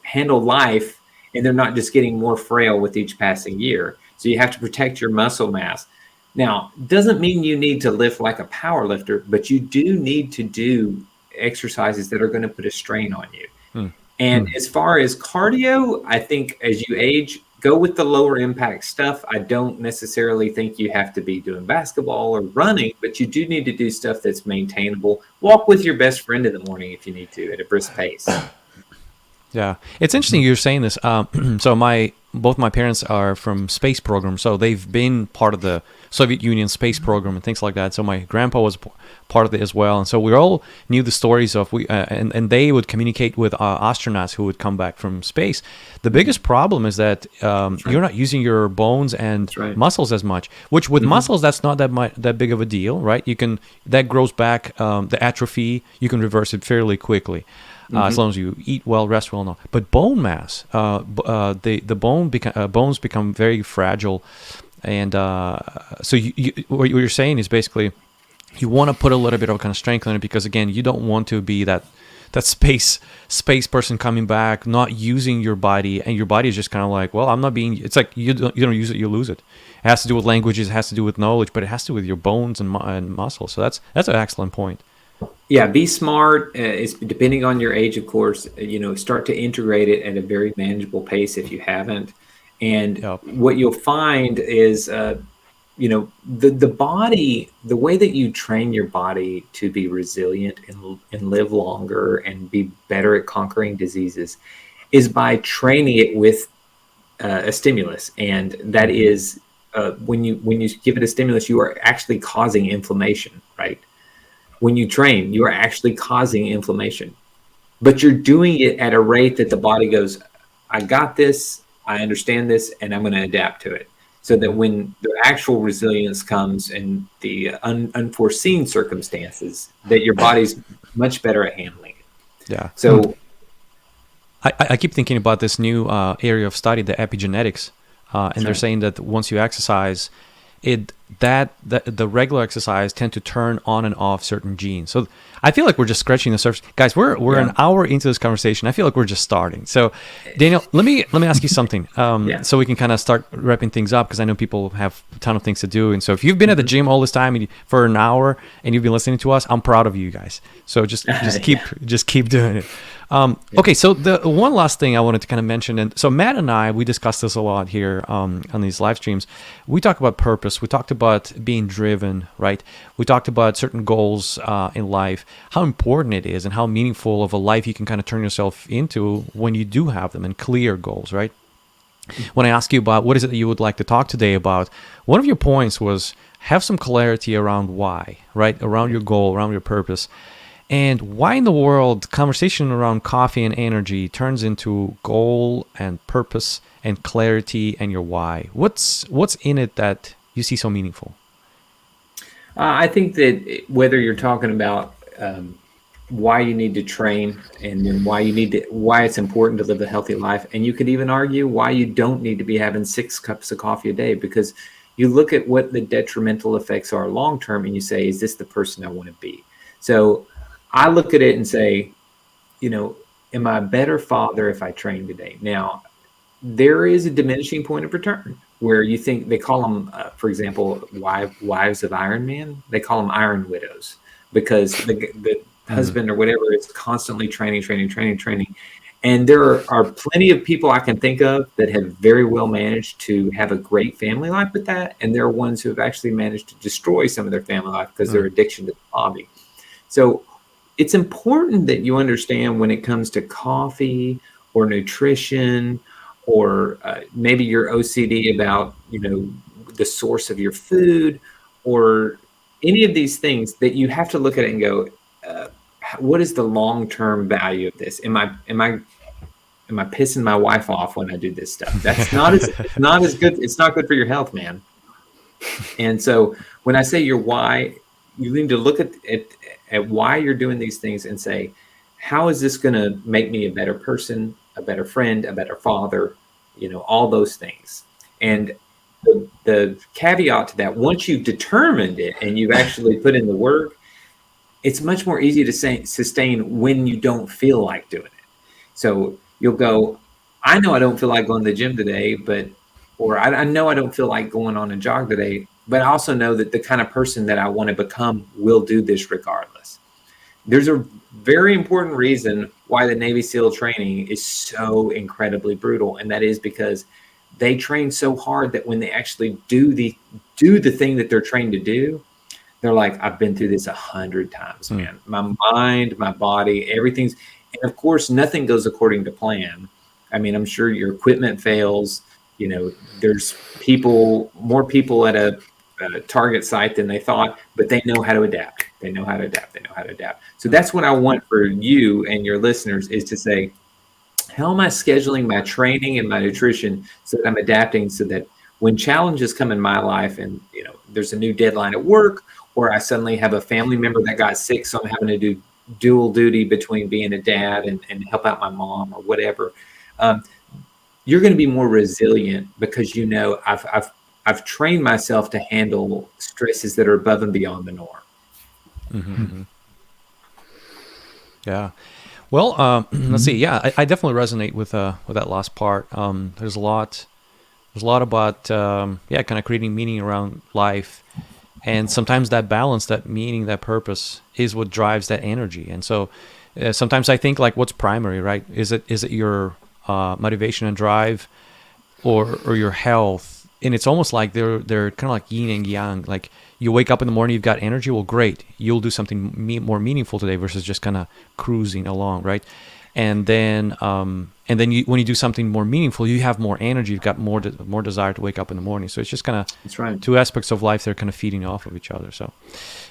handle life, and they're not just getting more frail with each passing year. So you have to protect your muscle mass. Now, doesn't mean you need to lift like a power lifter, but you do need to do exercises that are going to put a strain on you. And as far as cardio, I think as you age, go with the lower impact stuff. I don't necessarily think you have to be doing basketball or running, but you do need to do stuff that's maintainable. Walk with your best friend in the morning if you need to at a brisk pace. Yeah, it's interesting you're saying this. So both my parents are from space programs, so they've been part of the Soviet Union space program and things like that. So my grandpa was part of it as well, and so we all knew the stories of and they would communicate with astronauts who would come back from space. The biggest problem is that you're not using your bones and muscles as much. Which with muscles, that's not that big of a deal, right? That grows back. The atrophy, you can reverse it fairly quickly. As long as you eat well, rest well, but bone mass, bones become very fragile, and so what you're saying is basically you want to put a little bit of kind of strength on it, because again, you don't want to be that space person coming back, not using your body, and your body is just kind of like, well, I'm not being. It's like you don't use it, you lose it. It has to do with languages, it has to do with knowledge, but it has to do with your bones and muscles. So that's an excellent point. Yeah, be smart. It's depending on your age, of course. Start to integrate it at a very manageable pace if you haven't. And what you'll find is, the body, the way that you train your body to be resilient and live longer and be better at conquering diseases, is by training it with a stimulus. And that is when you give it a stimulus, you are actually causing inflammation, right? When you train, you are actually causing inflammation, but you're doing it at a rate that the body goes, I got this, I understand this, and I'm going to adapt to it. So that when the actual resilience comes and the unforeseen circumstances, that your body's much better at handling it. Yeah. So I keep thinking about this new area of study, the epigenetics, and they're saying that once you exercise, the regular exercise tend to turn on and off certain genes. So I feel like we're just scratching the surface, guys. We're an hour into this conversation. I feel like we're just starting. So, Daniel, let me ask you something, so we can kind of start wrapping things up, because I know people have a ton of things to do. And so, if you've been at the gym all this time for an hour and you've been listening to us, I'm proud of you guys. So just keep doing it. Okay, so the one last thing I wanted to kind of mention, and so Matt and I, we discussed this a lot here on these live streams. We talk about purpose. We talked about being driven, right? We talked about certain goals in life, how important it is, and how meaningful of a life you can kind of turn yourself into when you do have them, and clear goals, right? When I ask you about what is it that you would like to talk today about, one of your points was have some clarity around why, right? Around your goal, around your purpose. And why in the world conversation around coffee and energy turns into goal and purpose and clarity and your why? What's in it that you see so meaningful? I think that whether you're talking about why you need to train, and then why it's important to live a healthy life, and you could even argue why you don't need to be having 6 cups of coffee a day, because you look at what the detrimental effects are long term, and you say, is this the person I want to be? So I look at it and say, am I a better father if I train today? Now, there is a diminishing point of return where you think they call them, for example, wives of Iron Man. They call them Iron Widows, because the husband or whatever is constantly training. And there are plenty of people I can think of that have very well managed to have a great family life with that. And there are ones who have actually managed to destroy some of their family life because their addiction to the hobby. So it's important that you understand when it comes to coffee or nutrition, or maybe you're OCD about, the source of your food, or any of these things, that you have to look at it and go, what is the long-term value of this? Am I pissing my wife off when I do this stuff? That's not as good. It's not good for your health, man. And so when I say your why, you need to look at why you're doing these things and say, how is this going to make me a better person, a better friend, a better father, all those things. And the caveat to that, once you've determined it and you've actually put in the work, it's much more easy to sustain when you don't feel like doing it. So you'll go, I know I don't feel like going to the gym today, or I know I don't feel like going on a jog today, but I also know that the kind of person that I want to become will do this regardless. There's a very important reason why the Navy SEAL training is so incredibly brutal, and that is because they train so hard that when they actually do the thing that they're trained to do, they're like, I've been through this 100 times, man. My mind, my body, everything's, and of course, nothing goes according to plan. I mean, I'm sure your equipment fails. There's more people at a target site than they thought, but they know how to adapt. So that's what I want for you and your listeners, is to say, how am I scheduling my training and my nutrition so that I'm adapting, so that when challenges come in my life, and there's a new deadline at work, or I suddenly have a family member that got sick, so I'm having to do dual duty between being a dad and help out my mom or whatever, you're going to be more resilient, because I've trained myself to handle stresses that are above and beyond the norm. Mm-hmm. Yeah. Well, let's see. Yeah, I definitely resonate with that last part. There's a lot about kind of creating meaning around life, and sometimes that balance, that meaning, that purpose is what drives that energy. And so sometimes I think, like, what's primary, right? Is it your motivation and drive, or your health? And it's almost like they're kind of like yin and yang. Like, you wake up in the morning, you've got energy. Well, great. You'll do something more meaningful today versus just kind of cruising along, right? And then when you do something more meaningful, you have more energy. You've got more desire to wake up in the morning. So it's just kind of, that's right, two aspects of life. They're kind of feeding off of each other. So,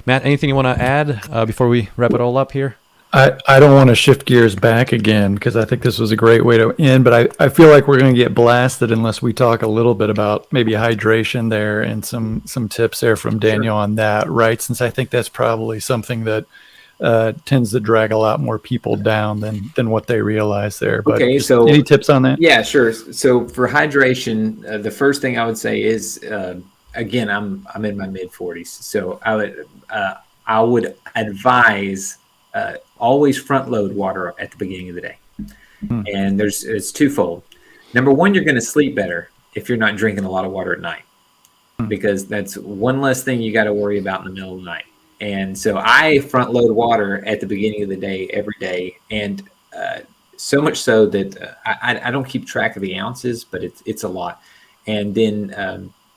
Matt, anything you want to add before we wrap it all up here? I don't want to shift gears back again, because I think this was a great way to end, but I feel like we're going to get blasted unless we talk a little bit about maybe hydration there, and some tips there from Daniel on that, right? Since I think that's probably something that tends to drag a lot more people down than what they realize there. But okay, so any tips on that? Yeah, sure. So for hydration, the first thing I would say is, again, I'm in my mid 40s, so I would advise always front load water at the beginning of the day. And it's twofold. Number one, you're going to sleep better if you're not drinking a lot of water at night, because that's one less thing you got to worry about in the middle of the night. And so I front load water at the beginning of the day every day, and so much so that I don't keep track of the ounces, but it's a lot. And then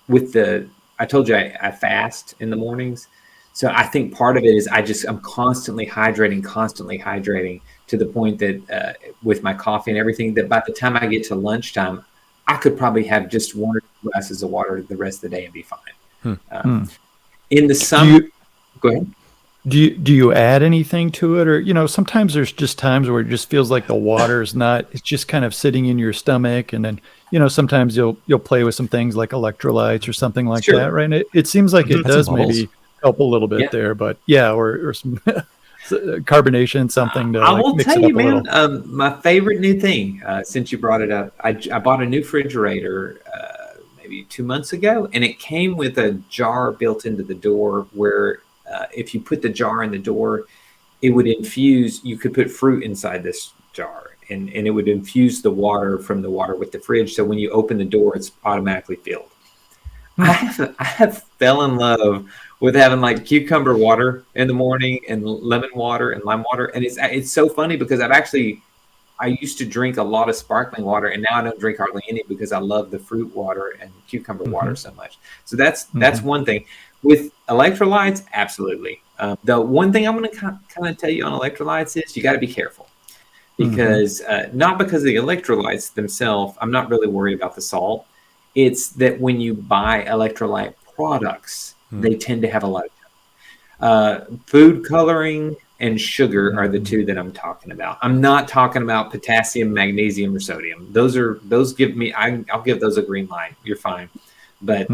I told you I fast in the mornings. So I think part of it is I'm constantly hydrating to the point that with my coffee and everything, that by the time I get to lunchtime, I could probably have just 1 or 2 glasses of water the rest of the day and be fine. In the summer, go ahead. Do you add anything to it? Or, sometimes there's just times where it just feels like the water is not, it's just kind of sitting in your stomach, and then sometimes you'll play with some things like electrolytes or something like Sure. that, right? And it seems like it does maybe help a little bit there, but or some carbonation, something to I will mix tell it you, up man, my favorite new thing, since you brought it up, I bought a new refrigerator maybe 2 months ago, and it came with a jar built into the door where if you put the jar in the door, it would infuse, you could put fruit inside this jar, and it would infuse the water from the water with the fridge. So when you open the door, it's automatically filled. I have fell in love with having like cucumber water in the morning and lemon water and lime water. And it's so funny because I used to drink a lot of sparkling water, and now I don't drink hardly any because I love the fruit water and cucumber water so much. So that's one thing. With electrolytes, absolutely. The one thing I'm going to kind of tell you on electrolytes is you got to be careful, because not because of the electrolytes themselves, I'm not really worried about the salt. It's that when you buy electrolyte products, they tend to have a lot of food coloring and sugar are the two that I'm talking about. I'm not talking about potassium, magnesium, or sodium. Those give me, I'll give those a green light. You're fine. But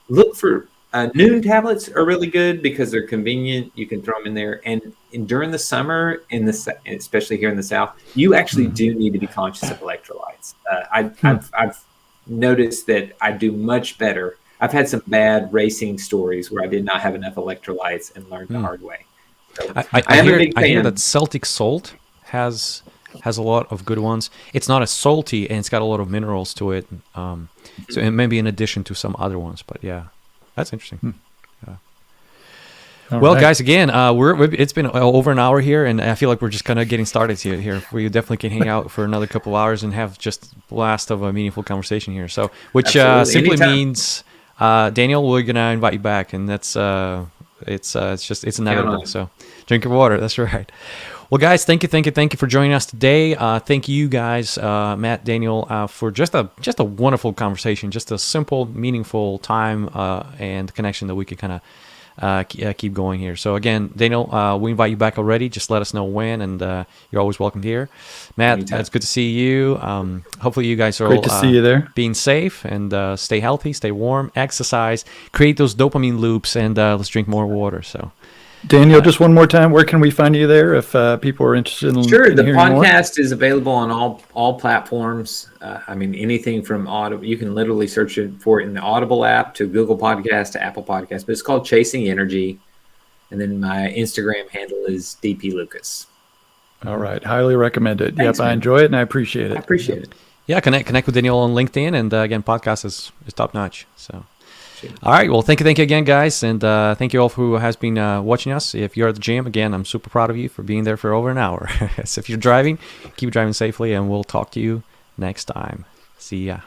look for Noon tablets are really good because they're convenient. You can throw them in there. And during the summer, especially here in the South, you actually do need to be conscious of electrolytes. I've noticed that I do much better. I've had some bad racing stories where I did not have enough electrolytes and learned the hard way. So I hear that Celtic salt has a lot of good ones. It's not as salty, and it's got a lot of minerals to it. So and maybe in addition to some other ones, but yeah, that's interesting. Well, right. Guys, again, it's been over an hour here, and I feel like we're just kind of getting started here. We definitely can hang out for another couple of hours and have just a blast of a meaningful conversation here. So, which simply means, Daniel, we're gonna invite you back, and that's it's inevitable. So, drink your water. That's right. Well, guys, thank you for joining us today. Thank you guys, Matt, Daniel, for just a wonderful conversation, just a simple, meaningful time and connection that we could kind of keep going here. So again, Daniel, we invite you back already. Just let us know when, and you're always welcome here. Matt, it's good to see you. Hopefully you guys are great to see you there. Being safe, and stay healthy, stay warm, exercise, create those dopamine loops, and let's drink more water. So Daniel, just one more time, where can we find you there if people are interested in Sure, the podcast is available on all platforms. I mean, anything from Audible. You can literally search for it in the Audible app to Google Podcast to Apple Podcast. But it's called Chasing Energy. And then my Instagram handle is DP Lucas. All right, highly recommend it. Thanks, man. I enjoy it and I appreciate it. I appreciate it. Yeah, connect with Daniel on LinkedIn, and again, podcast is top notch. So. All right. Well, thank you again, guys. And thank you all who has been watching us. If you're at the gym, again, I'm super proud of you for being there for over an hour. So if you're driving, keep driving safely, and we'll talk to you next time. See ya.